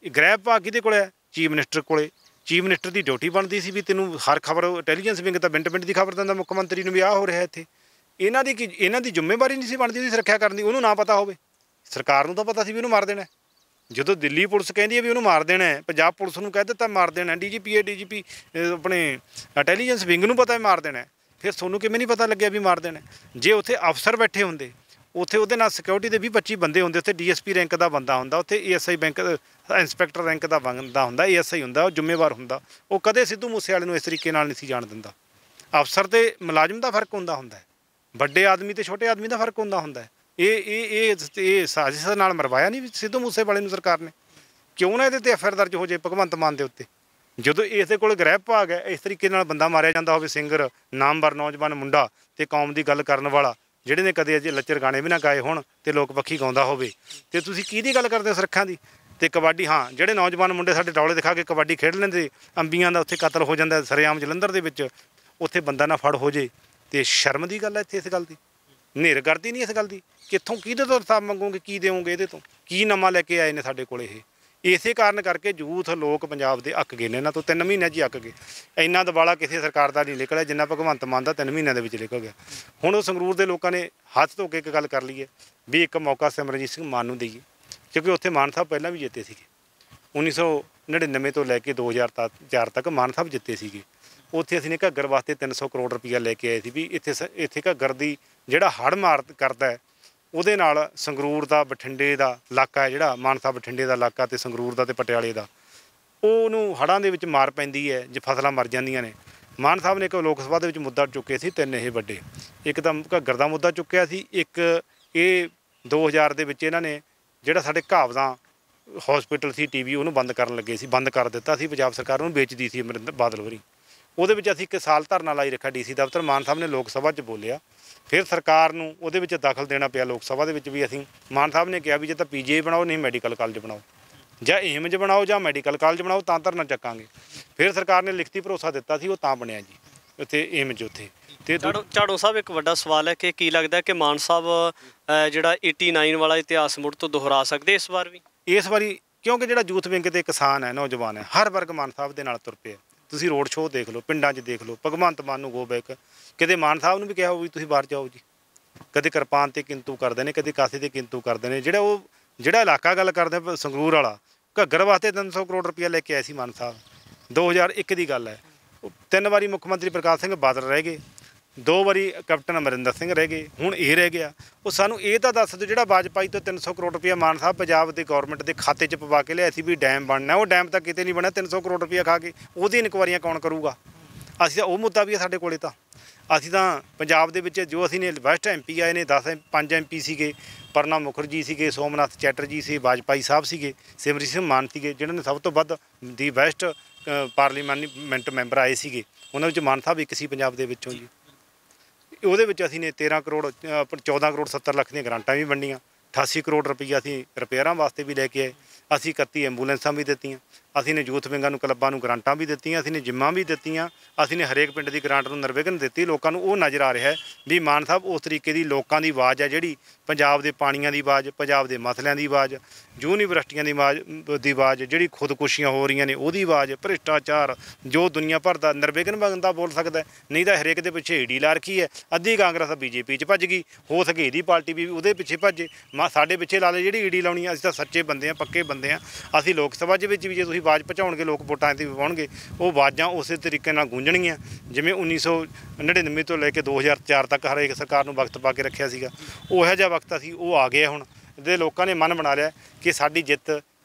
ਗ੍ਰਹਿ ਵਿਭਾਗ ਕਿਹਦੇ ਕੋਲ ਹੈ? ਚੀਫ ਮਿਨਿਸਟਰ ਕੋਲੇ। ਚੀਫ ਮਿਨਿਸਟਰ ਦੀ ਡਿਊਟੀ ਬਣਦੀ ਸੀ ਵੀ ਤੈਨੂੰ ਹਰ ਖਬਰ, ਇੰਟੈਲੀਜੈਂਸ ਵਿੰਗ ਤਾਂ ਮਿੰਟ ਦੀ ਖਬਰ ਦਿੰਦਾ ਮੁੱਖ ਮੰਤਰੀ ਨੂੰ ਵੀ ਆਹ ਹੋ ਰਿਹਾ ਇੱਥੇ। ਇਹਨਾਂ ਦੀ ਜ਼ਿੰਮੇਵਾਰੀ ਨਹੀਂ ਸੀ ਬਣਦੀ ਉਹਦੀ ਸੁਰੱਖਿਆ ਕਰਨ ਦੀ। ਉਹਨੂੰ ਨਾ ਪਤਾ ਹੋਵੇ? ਸਰਕਾਰ ਨੂੰ ਤਾਂ ਪਤਾ ਸੀ ਵੀ ਉਹਨੂੰ ਮਾਰ ਦੇਣਾ। ਜਦੋਂ ਦਿੱਲੀ ਪੁਲਿਸ ਕਹਿੰਦੀ ਹੈ ਵੀ ਉਹਨੂੰ ਮਾਰ ਦੇਣਾ, ਪੰਜਾਬ ਪੁਲਿਸ ਨੂੰ ਕਹਿ ਦਿੱਤਾ ਮਾਰ ਦੇਣਾ, DGP ਆਪਣੇ ਇੰਟੈਲੀਜੈਂਸ ਵਿੰਗ ਨੂੰ ਪਤਾ ਮਾਰ ਦੇਣਾ, ਫਿਰ ਤੁਹਾਨੂੰ ਕਿਵੇਂ ਨਹੀਂ ਪਤਾ ਲੱਗਿਆ ਵੀ ਮਾਰ ਦੇਣਾ? ਜੇ ਉੱਥੇ ਅਫਸਰ ਬੈਠੇ ਹੁੰਦੇ, ਉੱਥੇ ਉਹਦੇ ਨਾਲ ਸਿਕਿਉਰਿਟੀ ਦੇ 20-25 ਬੰਦੇ ਹੁੰਦੇ, ਉੱਥੇ DSP ਰੈਂਕ ਦਾ ਬੰਦਾ ਹੁੰਦਾ, ਉੱਥੇ ASI ਬੈਂਕ ਇੰਸਪੈਕਟਰ ਰੈਂਕ ਦਾ ਬੰਦਾ ਹੁੰਦਾ, ASI ਹੁੰਦਾ, ਉਹ ਜ਼ਿੰਮੇਵਾਰ ਹੁੰਦਾ। ਉਹ ਕਦੇ ਸਿੱਧੂ ਮੂਸੇਵਾਲੇ ਨੂੰ ਇਸ ਤਰੀਕੇ ਨਾਲ ਨਹੀਂ ਸੀ ਜਾਣ ਦਿੰਦਾ। ਅਫਸਰ ਤੇ ਮੁਲਾਜ਼ਮ ਦਾ ਫਰਕ ਹੁੰਦਾ ਹੈ, ਵੱਡੇ ਆਦਮੀ ਤੇ ਛੋਟੇ ਆਦਮੀ ਦਾ ਫਰਕ ਹੁੰਦਾ ਹੈ। ਇਹ ਸਾਜ਼ਿਸ਼ ਨਾਲ ਮਰਵਾਇਆ ਨਹੀਂ ਸਿੱਧੂ ਮੂਸੇਵਾਲੇ ਨੂੰ ਸਰਕਾਰ ਨੇ। ਕਿਉਂ ਨਾ ਇਹਦੇ ਤੇ FIR ਦਰਜ ਹੋ ਜਾਏ ਭਗਵੰਤ ਮਾਨ ਦੇ ਉੱਤੇ। ਜਦੋਂ ਇਸਦੇ ਕੋਲ ਗ੍ਰਹਿ ਵਿਭਾਗ ਹੈ, ਇਸ ਤਰੀਕੇ ਨਾਲ ਬੰਦਾ ਮਾਰਿਆ ਜਾਂਦਾ ਹੋਵੇ, ਸਿੰਗਰ, ਨਾਮਵਰ ਨੌਜਵਾਨ ਮੁੰਡਾ ਤੇ ਕੌਮ ਦੀ ਗੱਲ ਕਰਨ ਵਾਲਾ, ਜਿਹੜੇ ਨੇ ਕਦੇ ਅਜੇ ਲੱਚਰ ਗਾਣੇ ਵੀ ਨਾ ਗਾਏ ਹੋਣ ਤੇ ਲੋਕ ਪੱਖੀ ਗਾਉਂਦਾ ਹੋਵੇ, ਤੇ ਤੁਸੀਂ ਕਿਹਦੀ ਗੱਲ ਕਰਦੇ ਹੋ? ਸੁਰੱਖਿਆ ਦੀ ਤੇ ਕਬੱਡੀ। ਹਾਂ, ਜਿਹੜੇ ਨੌਜਵਾਨ ਮੁੰਡੇ ਸਾਡੇ ਡੌਲੇ ਦਿਖਾ ਕੇ ਕਬੱਡੀ ਖੇਡ ਲੈਂਦੇ, ਅੰਬੀਆਂ ਦਾ ਉੱਥੇ ਕਤਲ ਹੋ ਜਾਂਦਾ ਸਰੇਆਮ ਜਲੰਧਰ ਦੇ ਵਿੱਚ, ਉੱਥੇ ਬੰਦਾ ਨਾ ਫੜ ਹੋ ਜੇ ਤੇ ਸ਼ਰਮ ਦੀ ਗੱਲ ਹੈ ਇੱਥੇ ਇਸ ਗੱਲ ਦੀ। ਨਿਰਗਰਦੀ ਨਹੀਂ ਇਸ ਗੱਲ ਦੀ। ਕਿੱਥੋਂ ਕਿਹਦੇ ਤੋਂ ਹਿਸਾਬ ਮੰਗੋਗੇ? ਕੀ ਦੇਵੋਗੇ? ਇਹਦੇ ਤੋਂ ਕੀ ਨਵਾਂ ਲੈ ਕੇ ਆਏ ਨੇ ਸਾਡੇ ਕੋਲ? ਇਸੇ ਕਾਰਨ ਕਰਕੇ ਯੂਥ ਲੋਕ ਪੰਜਾਬ ਦੇ ਅੱਕ ਗਏ ਨੇ। ਇਹਨਾਂ ਤੋਂ 3 ਮਹੀਨਿਆਂ 'ਚ ਹੀ ਅੱਕ ਗਏ। ਇੰਨਾ ਦਬਾਲਾ ਕਿਸੇ ਸਰਕਾਰ ਦਾ ਨਹੀਂ ਨਿਕਲਿਆ ਜਿੰਨਾ ਭਗਵੰਤ ਮਾਨ ਦਾ 3 ਮਹੀਨਿਆਂ ਦੇ ਵਿੱਚ ਨਿਕਲ ਗਿਆ। ਹੁਣ ਉਹ ਸੰਗਰੂਰ ਦੇ ਲੋਕਾਂ ਨੇ ਹੱਥ ਧੋ ਕੇ ਇੱਕ ਗੱਲ ਕਰ ਲਈ ਹੈ ਵੀ ਇੱਕ ਮੌਕਾ ਸਿਮਰਨਜੀਤ ਸਿੰਘ ਮਾਨ ਨੂੰ ਦੇਈਏ, ਕਿਉਂਕਿ ਉੱਥੇ ਮਾਨ ਸਾਹਿਬ ਪਹਿਲਾਂ ਵੀ ਜਿੱਤੇ ਸੀਗੇ। 1999 ਤੋਂ ਲੈ ਕੇ 2004 ਤੱਕ ਮਾਨ ਸਾਹਿਬ ਜਿੱਤੇ ਸੀਗੇ। ਉੱਥੇ ਅਸੀਂ ਨੇ ਘੱਗਰ ਵਾਸਤੇ 300 ਕਰੋੜ ਰੁਪਈਆ ਲੈ ਕੇ ਆਏ ਸੀ ਵੀ ਇੱਥੇ ਘੱਗਰ ਦੀ ਜਿਹੜਾ ਹੜ੍ਹ ਮਾਰ ਕਰਦਾ ਹੈ, ਉਹਦੇ ਨਾਲ ਸੰਗਰੂਰ ਦਾ, ਬਠਿੰਡੇ ਦਾ ਇਲਾਕਾ ਹੈ, ਜਿਹੜਾ ਮਾਨਸਾ ਬਠਿੰਡੇ ਦਾ ਇਲਾਕਾ ਤੇ ਸੰਗਰੂਰ ਦਾ ਤੇ ਪਟਿਆਲੇ ਦਾ, ਉਹਨੂੰ ਹੜ੍ਹਾਂ ਦੇ ਵਿੱਚ ਮਾਰ ਪੈਂਦੀ ਹੈ ਜੇ ਫਸਲਾਂ ਮਰ ਜਾਂਦੀਆਂ ਨੇ। ਮਾਨ ਸਾਹਿਬ ਨੇ ਇੱਕ ਲੋਕ ਸਭਾ ਦੇ ਵਿੱਚ ਮੁੱਦਾ ਚੁੱਕੇ ਸੀ 3 ਇਹ ਵੱਡੇ। ਇੱਕ ਤਾਂ ਘੱਗਰ ਦਾ ਮੁੱਦਾ ਚੁੱਕਿਆ ਸੀ, ਇੱਕ ਇਹ 2000 ਦੇ ਵਿੱਚ ਇਹਨਾਂ ਨੇ ਜਿਹੜਾ ਸਾਡੇ ਘਾਵਦਾਂ ਹੌਸਪੀਟਲ ਸੀ TB, ਉਹਨੂੰ ਬੰਦ ਕਰਨ ਲੱਗੇ ਸੀ, ਬੰਦ ਕਰ ਦਿੱਤਾ ਸੀ। ਪੰਜਾਬ ਸਰਕਾਰ ਉਹਨੂੰ ਵੇਚਦੀ ਸੀ ਅਮਰਿੰਦਰ ਬਾਦਲ ਹੋਰੀ। ਉਹਦੇ ਵਿੱਚ ਅਸੀਂ 1 ਸਾਲ ਧਰਨਾ ਲਾਈ ਰੱਖਿਆ DC ਦਫ਼ਤਰ। ਮਾਨ ਸਾਹਿਬ ਨੇ ਲੋਕ ਸਭਾ 'ਚ ਬੋਲਿਆ, ਫਿਰ ਸਰਕਾਰ ਨੂੰ ਉਹਦੇ ਵਿੱਚ ਦਖਲ ਦੇਣਾ ਪਿਆ ਲੋਕ ਸਭਾ ਦੇ ਵਿੱਚ ਵੀ। ਅਸੀਂ ਮਾਨ ਸਾਹਿਬ ਨੇ ਕਿਹਾ ਵੀ ਜੇ ਤਾਂ PGI ਬਣਾਓ, ਨਹੀਂ ਮੈਡੀਕਲ ਕਾਲਜ ਬਣਾਓ, ਜਾਂ ਏਮਜ ਬਣਾਓ ਜਾਂ ਮੈਡੀਕਲ ਕਾਲਜ ਬਣਾਓ, ਤਾਂ ਧਰਨਾ ਚੱਕਾਂਗੇ। ਫਿਰ ਸਰਕਾਰ ਨੇ ਲਿਖਤੀ ਭਰੋਸਾ ਦਿੱਤਾ ਸੀ, ਉਹ ਤਾਂ ਬਣਿਆ ਜੀ ਉੱਥੇ ਏਮਜ। ਉੱਥੇ ਤੇ ਝਾੜੂ ਸਾਹਿਬ, ਇੱਕ ਵੱਡਾ ਸਵਾਲ ਹੈ ਕਿ ਕੀ ਲੱਗਦਾ ਕਿ ਮਾਨ ਸਾਹਿਬ ਜਿਹੜਾ 89 ਵਾਲਾ ਇਤਿਹਾਸ ਮੁੜ ਤੋਂ ਦੁਹਰਾ ਸਕਦੇ ਇਸ ਵਾਰ ਵੀ? ਇਸ ਵਾਰੀ ਕਿਉਂਕਿ ਜਿਹੜਾ ਯੂਥ ਵਿੰਗ ਤੇ ਕਿਸਾਨ ਹੈ, ਨੌਜਵਾਨ ਹੈ, ਹਰ ਵਰਗ ਮਾਨ ਸਾਹਿਬ ਦੇ ਨਾਲ ਤੁਰ ਪਿਆ। ਤੁਸੀਂ ਰੋਡ ਸ਼ੋਅ ਦੇਖ ਲਓ, ਪਿੰਡਾਂ 'ਚ ਦੇਖ ਲਓ, ਭਗਵੰਤ ਮਾਨ ਨੂੰ ਗੋ ਬੈਕ। ਕਿਤੇ ਮਾਨ ਸਾਹਿਬ ਨੂੰ ਵੀ ਕਿਹਾ ਵੀ ਤੁਸੀਂ ਬਾਹਰ ਜਾਓ ਜੀ। ਕਦੇ ਕਿਰਪਾਨ 'ਤੇ ਕਿੰਤੂ ਕਰਦੇ ਨੇ, ਕਦੇ ਕਾਸੇ 'ਤੇ ਕਿੰਤੂ ਕਰਦੇ ਨੇ। ਜਿਹੜਾ ਇਲਾਕਾ ਗੱਲ ਕਰਦੇ ਸੰਗਰੂਰ ਵਾਲਾ, ਘੱਗਰ ਵਾਸਤੇ 300 ਕਰੋੜ ਰੁਪਈਆ ਲੈ ਕੇ ਆਏ ਸੀ ਮਾਨ ਸਾਹਿਬ। 2001 ਦੀ ਗੱਲ ਹੈ। 3 ਵਾਰੀ ਮੁੱਖ ਮੰਤਰੀ ਪ੍ਰਕਾਸ਼ ਸਿੰਘ ਬਾਦਲ ਰਹਿ ਗਏ, 2 ਵਾਰੀ ਕੈਪਟਨ ਅਮਰਿੰਦਰ ਸਿੰਘ ਰਹਿ ਗਏ, ਹੁਣ ਇਹ ਰਹਿ ਗਿਆ। ਉਹ ਸਾਨੂੰ ਇਹ ਤਾਂ ਦੱਸ ਦਿਓ, ਜਿਹੜਾ ਵਾਜਪਾਈ ਤੋਂ 300 ਕਰੋੜ ਰੁਪਈਆ ਮਾਨ ਸਾਹਿਬ ਪੰਜਾਬ ਦੇ ਗੌਰਮੈਂਟ ਦੇ ਖਾਤੇ 'ਚ ਪਵਾ ਕੇ ਲਿਆਏ ਸੀ ਵੀ ਡੈਮ ਬਣਨਾ, ਉਹ ਡੈਮ ਤਾਂ ਕਿਤੇ ਨਹੀਂ ਬਣਿਆ। 300 ਕਰੋੜ ਰੁਪਈਆ ਖਾ ਕੇ ਉਹਦੀ ਇਨਕੁਆਰੀਆਂ ਕੌਣ ਕਰੂਗਾ? ਅਸੀਂ ਤਾਂ ਉਹ ਮੁੱਦਾ ਵੀ ਹੈ ਸਾਡੇ ਕੋਲੇ। ਤਾਂ ਅਸੀਂ ਤਾਂ ਪੰਜਾਬ ਦੇ ਵਿੱਚ ਜੋ ਅਸੀਂ ਨੇ ਵੈਸਟ MP ਆਏ ਨੇ, 5 MP ਸੀਗੇ, ਪ੍ਰਣਬ ਮੁਖਰਜੀ ਸੀਗੇ, ਸੋਮਨਾਥ ਚੈਟਰਜੀ ਸੀ, ਵਾਜਪਾਈ ਸਾਹਿਬ ਸੀਗੇ, ਸਿਮਰਜੀਤ ਸਿੰਘ ਮਾਨ ਸੀਗੇ, ਜਿਹਨਾਂ ਨੇ ਸਭ ਤੋਂ ਵੱਧ ਦੀ ਵੈਸਟ ਪਾਰਲੀਮੈਂਟ ਮੈਂਬਰ ਆਏ ਸੀਗੇ। ਉਹਨਾਂ ਵਿੱਚ ਮਾਨ ਸਾਹਿਬ ਇੱਕ ਸੀ ਪੰਜਾਬ ਦੇ ਵਿੱਚੋਂ ਜੀ। ਉਹਦੇ ਵਿੱਚ ਅਸੀਂ ਨੇ 14 ਕਰੋੜ 70 ਲੱਖ ਦੀਆਂ ਗਰਾਂਟਾਂ ਵੀ ਵੰਡੀਆਂ, 88 ਕਰੋੜ ਰੁਪਈਆ ਅਸੀਂ ਰਿਪੇਅਰਾਂ ਵਾਸਤੇ ਵੀ ਲੈ ਕੇ ਆਏ। ਅਸੀਂ 31 ਐਂਬੂਲੈਂਸਾਂ ਵੀ ਦਿੱਤੀਆਂ। ਅਸੀਂ ਨੇ ਯੂਥ ਵਿੰਗਾਂ ਨੂੰ, ਕਲੱਬਾਂ ਨੂੰ ਗਰਾਂਟਾਂ ਵੀ ਦਿੱਤੀਆਂ। ਅਸੀਂ ਨੇ ਜਿੰਮਾਂ ਵੀ ਦਿੱਤੀਆਂ। ਅਸੀਂ ਨੇ ਹਰੇਕ ਪਿੰਡ ਦੀ ਗਰਾਂਟ ਨੂੰ ਨਿਰਵਿਘਨ ਦਿੱਤੀ। ਲੋਕਾਂ ਨੂੰ ਉਹ ਨਜ਼ਰ ਆ ਰਿਹਾ ਹੈ ਵੀ ਮਾਨ ਸਾਹਿਬ ਉਸ ਤਰੀਕੇ ਦੀ ਲੋਕਾਂ ਦੀ ਆਵਾਜ਼ ਹੈ, ਜਿਹੜੀ ਪੰਜਾਬ ਦੇ ਪਾਣੀਆਂ ਦੀ ਆਵਾਜ਼, ਪੰਜਾਬ ਦੇ ਮਸਲਿਆਂ ਦੀ ਆਵਾਜ਼, ਯੂਨੀਵਰਸਿਟੀਆਂ ਦੀ ਆਵਾਜ਼, ਜਿਹੜੀ ਖੁਦਕੁਸ਼ੀਆਂ ਹੋ ਰਹੀਆਂ ਨੇ ਉਹਦੀ ਆਵਾਜ਼, ਭ੍ਰਿਸ਼ਟਾਚਾਰ, ਜੋ ਦੁਨੀਆ ਭਰ ਦਾ ਨਿਰਵਿਘਨ ਬੰਦਾ ਬੋਲ ਸਕਦਾ। ਨਹੀਂ ਤਾਂ ਹਰੇਕ ਦੇ ਪਿੱਛੇ ਈਡੀ ਲਾ ਰੱਖੀ ਹੈ। ਅੱਧੀ ਕਾਂਗਰਸ BJP 'ਚ ਭੱਜ ਗਈ, ਹੋ ਸਕੇ ਇਹਦੀ ਪਾਰਟੀ ਵੀ ਉਹਦੇ ਪਿੱਛੇ ਭੱਜੇ। ਸਾਡੇ ਪਿੱਛੇ ਲਾ ਲਏ ਜਿਹੜੀ ਈਡੀ ਲਾਉਣੀ ਆ। ਅਸੀਂ ਤਾਂ ਸੱਚੇ ਬੰਦੇ ਹਾਂ, ਪੱਕੇ ਬੰਦੇ ਹਾਂ। ਅਸੀਂ ਲੋਕ ਸਭਾ 'ਚ ਵਿੱਚ ਵੀ ਜੇ ਤੁਸੀਂ ਆਵਾਜ਼ ਪਹੁੰਚਾਉਣਗੇ ਲੋਕ ਵੋਟਾਂ 'ਤੇ ਪਾਉਣਗੇ, ਉਹ ਆਵਾਜ਼ਾਂ ਉਸੇ ਤਰੀਕੇ ਨਾਲ ਗੂੰਜਣਗੀਆਂ ਜਿਵੇਂ 1999 ਤੋਂ ਲੈ ਕੇ 2004 ਤੱਕ ਹਰੇਕ ਸਰਕਾਰ ਨੂੰ ਵਕਤ ਪਾ ਕੇ ਰੱਖਿਆ ਸੀਗਾ। ਉਹੋ ਜਿਹਾ ਵਕਤ ਅਸੀਂ ਉਹ ਆ ਗਿਆ ਹੁਣ ਦੇ ਲੋਕਾਂ ਨੇ ਮਨ ਬਣਾ ਲਿਆ ਕਿ ਸਾਡੀ ਜਿੱਤ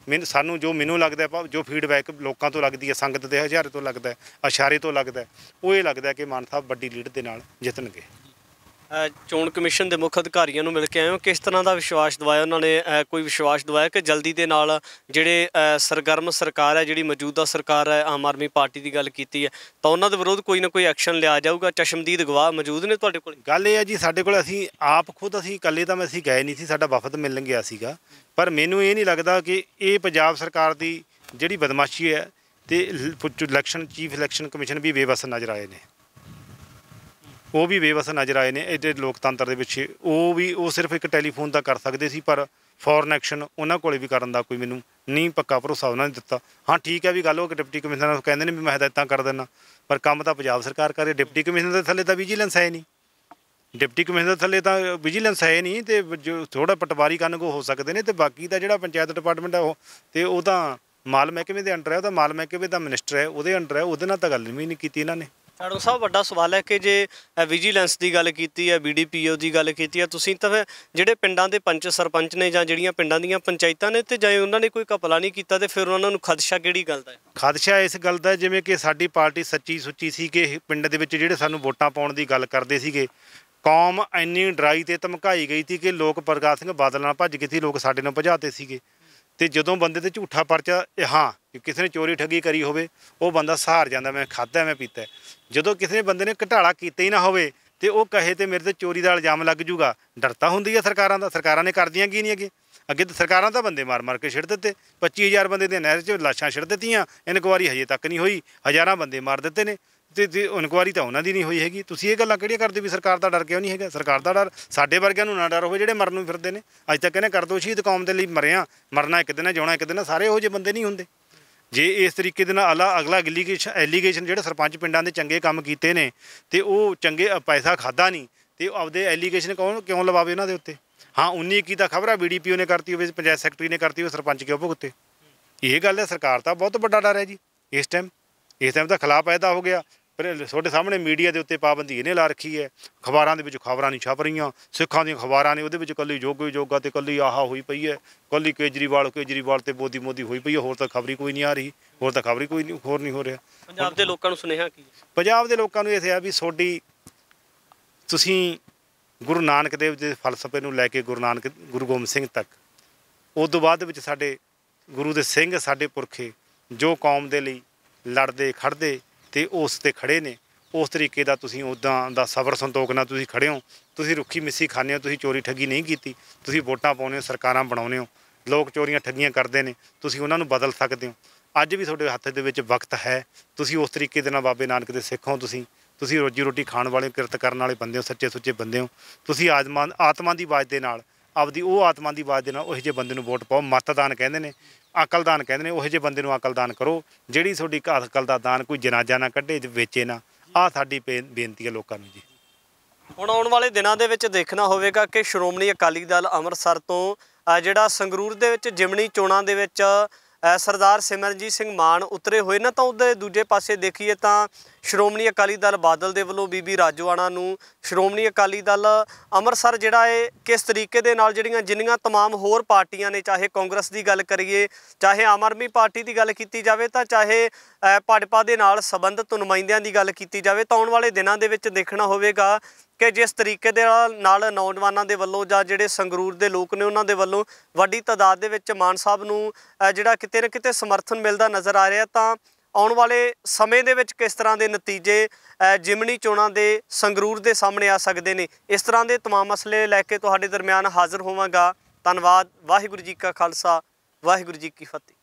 ਸਾਨੂੰ ਮੈਨੂੰ ਲੱਗਦਾ ਜੋ ਫੀਡਬੈਕ ਲੋਕਾਂ ਤੋਂ ਲੱਗਦੀ ਹੈ, ਸੰਗਤ ਦੇ ਹਜ਼ਾਰੇ ਤੋਂ ਲੱਗਦਾ, ਇਸ਼ਾਰੇ ਤੋਂ ਲੱਗਦਾ, ਉਹ ਇਹ ਲੱਗਦਾ ਕਿ ਮਾਨ ਸਾਹਿਬ ਵੱਡੀ ਲੀਡ ਦੇ ਨਾਲ ਜਿੱਤਣਗੇ। ਚੋਣ ਕਮਿਸ਼ਨ ਦੇ ਮੁੱਖ ਅਧਿਕਾਰੀਆਂ ਨੂੰ ਮਿਲ ਕੇ ਆਏ ਹੋ, ਕਿਸ ਤਰ੍ਹਾਂ ਦਾ ਵਿਸ਼ਵਾਸ ਦਿਵਾਇਆ ਉਹਨਾਂ ਨੇ? ਕੋਈ ਵਿਸ਼ਵਾਸ ਦਿਵਾਇਆ ਕਿ ਜਲਦੀ ਦੇ ਨਾਲ ਜਿਹੜੇ ਸਰਗਰਮ ਸਰਕਾਰ ਹੈ, ਜਿਹੜੀ ਮੌਜੂਦਾ ਸਰਕਾਰ ਹੈ, ਆਮ ਆਦਮੀ ਪਾਰਟੀ ਦੀ ਗੱਲ ਕੀਤੀ ਹੈ, ਤਾਂ ਉਹਨਾਂ ਦੇ ਵਿਰੋਧ ਕੋਈ ਨਾ ਕੋਈ ਐਕਸ਼ਨ ਲਿਆ ਜਾਊਗਾ? ਚਸ਼ਮਦੀਦ ਗਵਾਹ ਮੌਜੂਦ ਨੇ ਤੁਹਾਡੇ ਕੋਲ? ਗੱਲ ਇਹ ਹੈ ਜੀ, ਸਾਡੇ ਕੋਲ ਅਸੀਂ ਖੁਦ ਇਕੱਲੇ ਤਾਂ ਅਸੀਂ ਗਏ ਨਹੀਂ ਸੀ, ਸਾਡਾ ਵਫਦ ਮਿਲਣ ਗਿਆ ਸੀਗਾ, ਪਰ ਮੈਨੂੰ ਇਹ ਨਹੀਂ ਲੱਗਦਾ ਕਿ ਇਹ ਪੰਜਾਬ ਸਰਕਾਰ ਦੀ ਜਿਹੜੀ ਬਦਮਾਸ਼ੀ ਹੈ ਤੇ ਚੀਫ ਇਲੈਕਸ਼ਨ ਕਮਿਸ਼ਨ ਵੀ ਬੇਵਸ ਨਜ਼ਰ ਆਏ ਨੇ, ਉਹ ਵੀ ਬੇਵਸ ਨਜ਼ਰ ਆਏ ਨੇ ਇਹਦੇ ਲੋਕਤੰਤਰ ਦੇ ਪਿੱਛੇ। ਉਹ ਸਿਰਫ ਇੱਕ ਟੈਲੀਫੋਨ ਦਾ ਕਰ ਸਕਦੇ ਸੀ, ਪਰ ਫੋਰਨ ਐਕਸ਼ਨ ਉਹਨਾਂ ਕੋਲੇ ਵੀ ਕਰਨ ਦਾ ਕੋਈ ਮੈਨੂੰ ਨਹੀਂ ਪੱਕਾ ਭਰੋਸਾ ਉਹਨਾਂ ਨੇ ਦਿੱਤਾ। ਹਾਂ ਠੀਕ ਹੈ ਵੀ ਗੱਲ, ਉਹ ਡਿਪਟੀ ਕਮਿਸ਼ਨਰ ਕਹਿੰਦੇ ਨੇ ਵੀ ਮੈਂ ਹਦਾਇਤਾਂ ਕਰ ਦਿੰਦਾ, ਪਰ ਕੰਮ ਤਾਂ ਪੰਜਾਬ ਸਰਕਾਰ ਕਰੇ। ਡਿਪਟੀ ਕਮਿਸ਼ਨਰ ਦੇ ਥੱਲੇ ਤਾਂ ਵਿਜੀਲੈਂਸ ਹੈ ਨਹੀਂ, ਡਿਪਟੀ ਕਮਿਸ਼ਨਰ ਦੇ ਥੱਲੇ ਤਾਂ ਵਿਜੀਲੈਂਸ ਹੈ ਨਹੀਂ, ਅਤੇ ਜੋ ਥੋੜ੍ਹਾ ਪਟਵਾਰੀ ਕਾਨੂੰਗੋ ਹੋ ਸਕਦੇ ਨੇ, ਅਤੇ ਬਾਕੀ ਦਾ ਜਿਹੜਾ ਪੰਚਾਇਤ ਡਿਪਾਰਟਮੈਂਟ ਹੈ ਉਹ ਤਾਂ ਮਾਲ ਮਹਿਕਮੇ ਦੇ ਅੰਡਰ ਹੈ, ਉਹਦਾ ਮਾਲ ਮਹਿਕਮੇ ਦਾ ਮਿਨਿਸਟਰ ਹੈ, ਉਹਦੇ ਅੰਡਰ ਹੈ, ਉਹਦੇ ਨਾਲ ਤਾਂ ਗੱਲ ਵੀ ਨਹੀਂ ਕੀਤੀ ਇਹਨਾਂ ਨੇ। ਸਾਡਾ ਸਭ ਵੱਡਾ ਸਵਾਲ ਹੈ ਕਿ ਜੇ ਵਿਜੀਲੈਂਸ ਦੀ ਗੱਲ ਕੀਤੀ ਹੈ, BDPO ਦੀ ਗੱਲ ਕੀਤੀ ਹੈ, ਤੁਸੀਂ ਤਾਂ ਫਿਰ ਜਿਹੜੇ ਪਿੰਡਾਂ ਦੇ ਪੰਚ ਸਰਪੰਚ ਨੇ ਜਾਂ ਜਿਹੜੀਆਂ ਪਿੰਡਾਂ ਦੀਆਂ ਪੰਚਾਇਤਾਂ ਨੇ, ਤੇ ਜੇ ਉਹਨਾਂ ਨੇ ਕੋਈ ਘਪਲਾ ਨਹੀਂ ਕੀਤਾ, ਤੇ ਫਿਰ ਉਹਨਾਂ ਨੂੰ ਖਦਸ਼ਾ ਕਿਹੜੀ ਗੱਲ ਦਾ ਹੈ? ਖਦਸ਼ਾ ਇਸ ਗੱਲ ਦਾ ਜਿਵੇਂ ਕਿ ਸਾਡੀ ਪਾਰਟੀ ਸੱਚੀ ਸੁੱਚੀ ਸੀ ਕਿ ਪਿੰਡ ਦੇ ਵਿੱਚ ਜਿਹੜੇ ਸਾਨੂੰ ਵੋਟਾਂ ਪਾਉਣ ਦੀ ਗੱਲ ਕਰਦੇ ਸੀਗੇ, ਕੌਮ ਇੰਨੀ ਡਰਾਈ ਅਤੇ ਧਮਕਾਈ ਗਈ ਸੀ ਕਿ ਲੋਕ ਪ੍ਰਕਾਸ਼ ਸਿੰਘ ਬਾਦਲ ਨਾਲ ਭੱਜ ਗਏ ਸੀ, ਲੋਕ ਸਾਡੇ ਨਾਲ ਭਜਾਤੇ ਸੀਗੇ। ਅਤੇ ਜਦੋਂ ਬੰਦੇ 'ਤੇ ਝੂਠਾ ਪਰਚਾ ਕਿਸੇ ਨੇ ਚੋਰੀ ਠੱਗੀ ਕਰੀ ਹੋਵੇ, ਉਹ ਬੰਦਾ ਸਹਾਰ ਜਾਂਦਾ, ਮੈਂ ਖਾਧਾ ਮੈਂ ਪੀਤਾ। ਜਦੋਂ ਕਿਸੇ ਬੰਦੇ ਨੇ ਘਟਾਲਾ ਕੀਤਾ ਹੀ ਨਾ ਹੋਵੇ ਅਤੇ ਉਹ ਕਹੇ ਤੇ ਮੇਰੇ 'ਤੇ ਚੋਰੀ ਦਾ ਇਲਜ਼ਾਮ ਲੱਗ ਜੂਗਾ, ਡਰ ਤਾਂ ਹੁੰਦੀ ਹੈ ਸਰਕਾਰਾਂ ਦਾ। ਸਰਕਾਰਾਂ ਨੇ ਕਰਦੀਆਂ ਕੀ ਨਹੀਂ ਅੱਗੇ ਤਾਂ ਸਰਕਾਰਾਂ ਤਾਂ ਬੰਦੇ ਮਾਰ ਕੇ ਛਿੜ ਦਿੱਤੇ, 25,000 ਬੰਦੇ ਦੀਆਂ ਨਹਿਰ 'ਚ ਲਾਸ਼ਾਂ ਛਿੜ ਦਿੱਤੀਆਂ, ਇਨਕੁਆਰੀ ਹਜੇ ਤੱਕ ਨਹੀਂ ਹੋਈ, ਹਜ਼ਾਰਾਂ ਬੰਦੇ ਮਾਰ ਦਿੱਤੇ ਨੇ, ਅਤੇ ਇਨਕੁਆਰੀ ਤਾਂ ਉਹਨਾਂ ਦੀ ਨਹੀਂ ਹੋਈ ਹੈਗੀ। ਤੁਸੀਂ ਇਹ ਗੱਲਾਂ ਕਿਹੜੀਆਂ ਕਰਦੇ ਵੀ ਸਰਕਾਰ ਦਾ ਡਰ ਕਿਉਂ ਨਹੀਂ ਹੈਗਾ? ਸਰਕਾਰ ਦਾ ਡਰ ਸਾਡੇ ਵਰਗਿਆਂ ਨੂੰ ਨਾ ਡਰ ਹੋਵੇ ਜਿਹੜੇ ਮਰਨ ਨੂੰ ਫਿਰਦੇ ਨੇ। ਅੱਜ ਤੱਕ ਕਹਿੰਦੇ ਕਰ ਦਿਓ ਸ਼ਹੀਦ, ਕੌਮ ਦੇ ਲਈ ਮਰਿਆ, ਮਰਨਾ ਇੱਕ ਦਿਨ ਹੈ, ਜਿਉਣਾ ਇੱਕ ਦਿਨ ਹੈ, ਸਾਰੇ ਇਹੋ ਜਿਹੇ ਬੰਦੇ ਨਹੀਂ ਹੁੰਦੇ। ਜੇ ਇਸ ਤਰੀਕੇ ਦੇ ਨਾਲ ਅਗਲਾ ਐਲੀਗੇਸ਼ਨ ਜਿਹੜੇ ਸਰਪੰਚ ਪਿੰਡਾਂ ਦੇ ਚੰਗੇ ਕੰਮ ਕੀਤੇ ਨੇ ਅਤੇ ਉਹ ਚੰਗੇ ਪੈਸਾ ਖਾਧਾ ਨਹੀਂ, ਅਤੇ ਉਹ ਆਪਦੇ ਐਲੀਗੇਸ਼ਨ ਕਿਉਂ ਲਵਾਵੇ ਉਹਨਾਂ ਦੇ ਉੱਤੇ? ਹਾਂ 19-21 ਤਾਂ ਖਬਰ ਆ BDPO ਨੇ ਕਰਤੀ ਹੋਵੇ, ਪੰਚਾਇਤ ਸੈਕਟਰੀ ਨੇ ਕਰਤੀ ਹੋਵੇ, ਸਰਪੰਚ ਕਿਉਂ ਭੁਗਤੇ? ਇਹ ਗੱਲ ਹੈ, ਸਰਕਾਰ ਦਾ ਬਹੁਤ ਵੱਡਾ ਡਰ ਹੈ ਜੀ ਇਸ ਟਾਈਮ ਦਾ ਖਿਲਾਫ ਪੈਦਾ ਹੋ ਗਿਆ। ਪਰ ਤੁਹਾਡੇ ਸਾਹਮਣੇ ਮੀਡੀਆ ਦੇ ਉੱਤੇ ਪਾਬੰਦੀ ਇਹਨੇ ਲਾ ਰੱਖੀ ਹੈ, ਅਖਬਾਰਾਂ ਦੇ ਵਿੱਚ ਖਬਰਾਂ ਨਹੀਂ ਛਪ ਰਹੀਆਂ, ਸਿੱਖਾਂ ਦੀਆਂ ਅਖਬਾਰਾਂ ਨੇ ਉਹਦੇ ਵਿੱਚ ਇਕੱਲੀ ਜੋਗਾ ਅਤੇ ਇਕੱਲੀ ਹੋਈ ਪਈ ਹੈ, ਇਕੱਲੀ ਕੇਜਰੀਵਾਲ ਤੇ ਮੋਦੀ ਹੋਈ ਪਈ ਹੈ, ਹੋਰ ਤਾਂ ਖਬਰ ਹੀ ਕੋਈ ਨਹੀਂ ਆ ਰਹੀ, ਹੋਰ ਤਾਂ ਖਬਰ ਹੀ ਕੋਈ ਨਹੀਂ ਹੋ ਰਿਹਾ। ਪੰਜਾਬ ਦੇ ਲੋਕਾਂ ਨੂੰ ਸੁਨੇਹਾ ਕੀ? ਪੰਜਾਬ ਦੇ ਲੋਕਾਂ ਨੂੰ ਇਹ ਹੈ ਵੀ ਤੁਸੀਂ ਗੁਰੂ ਨਾਨਕ ਦੇਵ ਦੇ ਫਲਸਫੇ ਨੂੰ ਲੈ ਕੇ ਗੁਰੂ ਗੋਬਿੰਦ ਸਿੰਘ ਤੱਕ, ਉਸ ਤੋਂ ਬਾਅਦ ਵਿੱਚ ਸਾਡੇ ਗੁਰੂ ਦੇ ਸਿੰਘ, ਸਾਡੇ ਪੁਰਖੇ ਜੋ ਕੌਮ ਦੇ ਲਈ ਲੜਦੇ ਖੜਦੇ ਅਤੇ ਉਸ 'ਤੇ ਖੜ੍ਹੇ ਨੇ, ਉਸ ਤਰੀਕੇ ਦਾ ਤੁਸੀਂ ਉੱਦਾਂ ਦਾ ਸਬਰ ਸੰਤੋਖ ਨਾਲ ਤੁਸੀਂ ਖੜ੍ਹੇ ਹੋ। ਤੁਸੀਂ ਰੁੱਖੀ ਮਿੱਸੀ ਖਾਂਦੇ ਹੋ, ਤੁਸੀਂ ਚੋਰੀ ਠੱਗੀ ਨਹੀਂ ਕੀਤੀ, ਤੁਸੀਂ ਵੋਟਾਂ ਪਾਉਂਦੇ ਹੋ, ਸਰਕਾਰਾਂ ਬਣਾਉਂਦੇ ਹੋ, ਲੋਕ ਚੋਰੀਆਂ ਠੱਗੀਆਂ ਕਰਦੇ ਨੇ, ਤੁਸੀਂ ਉਹਨਾਂ ਨੂੰ ਬਦਲ ਸਕਦੇ ਹੋ। ਅੱਜ ਵੀ ਤੁਹਾਡੇ ਹੱਥ ਦੇ ਵਿੱਚ ਵਕਤ ਹੈ, ਤੁਸੀਂ ਉਸ ਤਰੀਕੇ ਦੇ ਨਾਲ ਬਾਬੇ ਨਾਨਕ ਦੇ ਸਿੱਖ ਹੋ, ਤੁਸੀਂ ਰੋਜੀ ਰੋਟੀ ਖਾਣ ਵਾਲੇ, ਕਿਰਤ ਕਰਨ ਵਾਲੇ ਬੰਦੇ ਹੋ, ਸੱਚੇ ਸੁੱਚੇ ਬੰਦੇ ਹੋ। ਤੁਸੀਂ ਆਤਮਾ ਦੀ ਆਵਾਜ਼ ਦੇ ਨਾਲ, ਆਤਮਾ ਦੀ ਆਵਾਜ਼ ਦੇ ਨਾਲ ਉਹੋ ਜਿਹੇ ਬੰਦੇ ਨੂੰ ਵੋਟ ਪਾਓ। ਮਤਦਾਨ ਕਹਿੰਦੇ ਨੇ, ਅਕਲਦਾਨ ਕਹਿੰਦੇ ਨੇ, ਉਹੋ ਜਿਹੇ ਬੰਦੇ ਨੂੰ ਅਕਲਦਾਨ ਕਰੋ, ਜਿਹੜੀ ਤੁਹਾਡੀ ਅਕਲ ਦਾ ਦਾਨ ਕੋਈ ਜਨਾਜ਼ਾ ਨਾ ਕੱਢੇ, ਵੇਚੇ ਨਾ। ਆਹ ਸਾਡੀ ਬੇਨਤੀ ਹੈ ਲੋਕਾਂ ਨੂੰ ਜੀ। ਹੁਣ ਆਉਣ ਵਾਲੇ ਦਿਨਾਂ ਦੇ ਵਿੱਚ ਦੇਖਣਾ ਹੋਵੇਗਾ ਕਿ ਸ਼੍ਰੋਮਣੀ ਅਕਾਲੀ ਦਲ ਅੰਮ੍ਰਿਤਸਰ ਤੋਂ ਜਿਹੜਾ ਸੰਗਰੂਰ ਦੇ ਵਿੱਚ ਜਿਮਣੀ ਚੋਣਾਂ ਦੇ ਵਿੱਚ ਸਰਦਾਰ ਸਿਮਰਨਜੀਤ ਸਿੰਘ ਮਾਨ ਉਤਰੇ ਹੋਏ ਨਾ, ਤਾਂ ਉਹਦੇ ਦੂਜੇ ਪਾਸੇ ਦੇਖੀਏ ਤਾਂ ਸ਼੍ਰੋਮਣੀ ਅਕਾਲੀ ਦਲ ਬਾਦਲ ਦੇ ਵੱਲੋਂ ਬੀਬੀ ਰਾਜੋਆਣਾ ਨੂੰ ਸ਼੍ਰੋਮਣੀ ਅਕਾਲੀ ਦਲ ਅੰਮ੍ਰਿਤਸਰ ਜਿਹੜਾ ਹੈ ਕਿਸ ਤਰੀਕੇ ਦੇ ਨਾਲ ਜਿੰਨੀਆਂ ਤਮਾਮ ਹੋਰ ਪਾਰਟੀਆਂ ਨੇ, ਚਾਹੇ ਕਾਂਗਰਸ ਦੀ ਗੱਲ ਕਰੀਏ, ਚਾਹੇ ਆਮ ਆਦਮੀ ਪਾਰਟੀ ਦੀ ਗੱਲ ਕੀਤੀ ਜਾਵੇ, ਤਾਂ ਚਾਹੇ ਭਾਜਪਾ ਦੇ ਨਾਲ ਸੰਬੰਧਿਤ ਨੁਮਾਇੰਦਿਆਂ ਦੀ ਗੱਲ ਕੀਤੀ ਜਾਵੇ, ਤਾਂ ਆਉਣ ਵਾਲੇ ਦਿਨਾਂ ਦੇ ਵਿੱਚ ਦੇਖਣਾ ਹੋਵੇਗਾ ਕਿ ਜਿਸ ਤਰੀਕੇ ਦੇ ਨਾਲ ਨੌਜਵਾਨਾਂ ਦੇ ਵੱਲੋਂ ਜਾਂ ਜਿਹੜੇ ਸੰਗਰੂਰ ਦੇ ਲੋਕ ਨੇ ਉਹਨਾਂ ਦੇ ਵੱਲੋਂ ਵੱਡੀ ਤਾਦਾਦ ਦੇ ਵਿੱਚ ਮਾਨ ਸਾਹਿਬ ਨੂੰ ਜਿਹੜਾ ਕਿਤੇ ਨਾ ਕਿਤੇ ਸਮਰਥਨ ਮਿਲਦਾ ਨਜ਼ਰ ਆ ਰਿਹਾ, ਤਾਂ ਆਉਣ ਵਾਲੇ ਸਮੇਂ ਦੇ ਵਿੱਚ ਕਿਸ ਤਰ੍ਹਾਂ ਦੇ ਨਤੀਜੇ ਜਿਮਣੀ ਚੋਣਾਂ ਦੇ ਸੰਗਰੂਰ ਦੇ ਸਾਹਮਣੇ ਆ ਸਕਦੇ ਨੇ, ਇਸ ਤਰ੍ਹਾਂ ਦੇ ਤਮਾਮ ਮਸਲੇ ਲੈ ਕੇ ਤੁਹਾਡੇ ਦਰਮਿਆਨ ਹਾਜ਼ਰ ਹੋਵਾਂਗਾ। ਧੰਨਵਾਦ। ਵਾਹਿਗੁਰੂ ਜੀ ਕਾ ਖਾਲਸਾ, ਵਾਹਿਗੁਰੂ ਜੀ ਕੀ ਫਤਿਹ।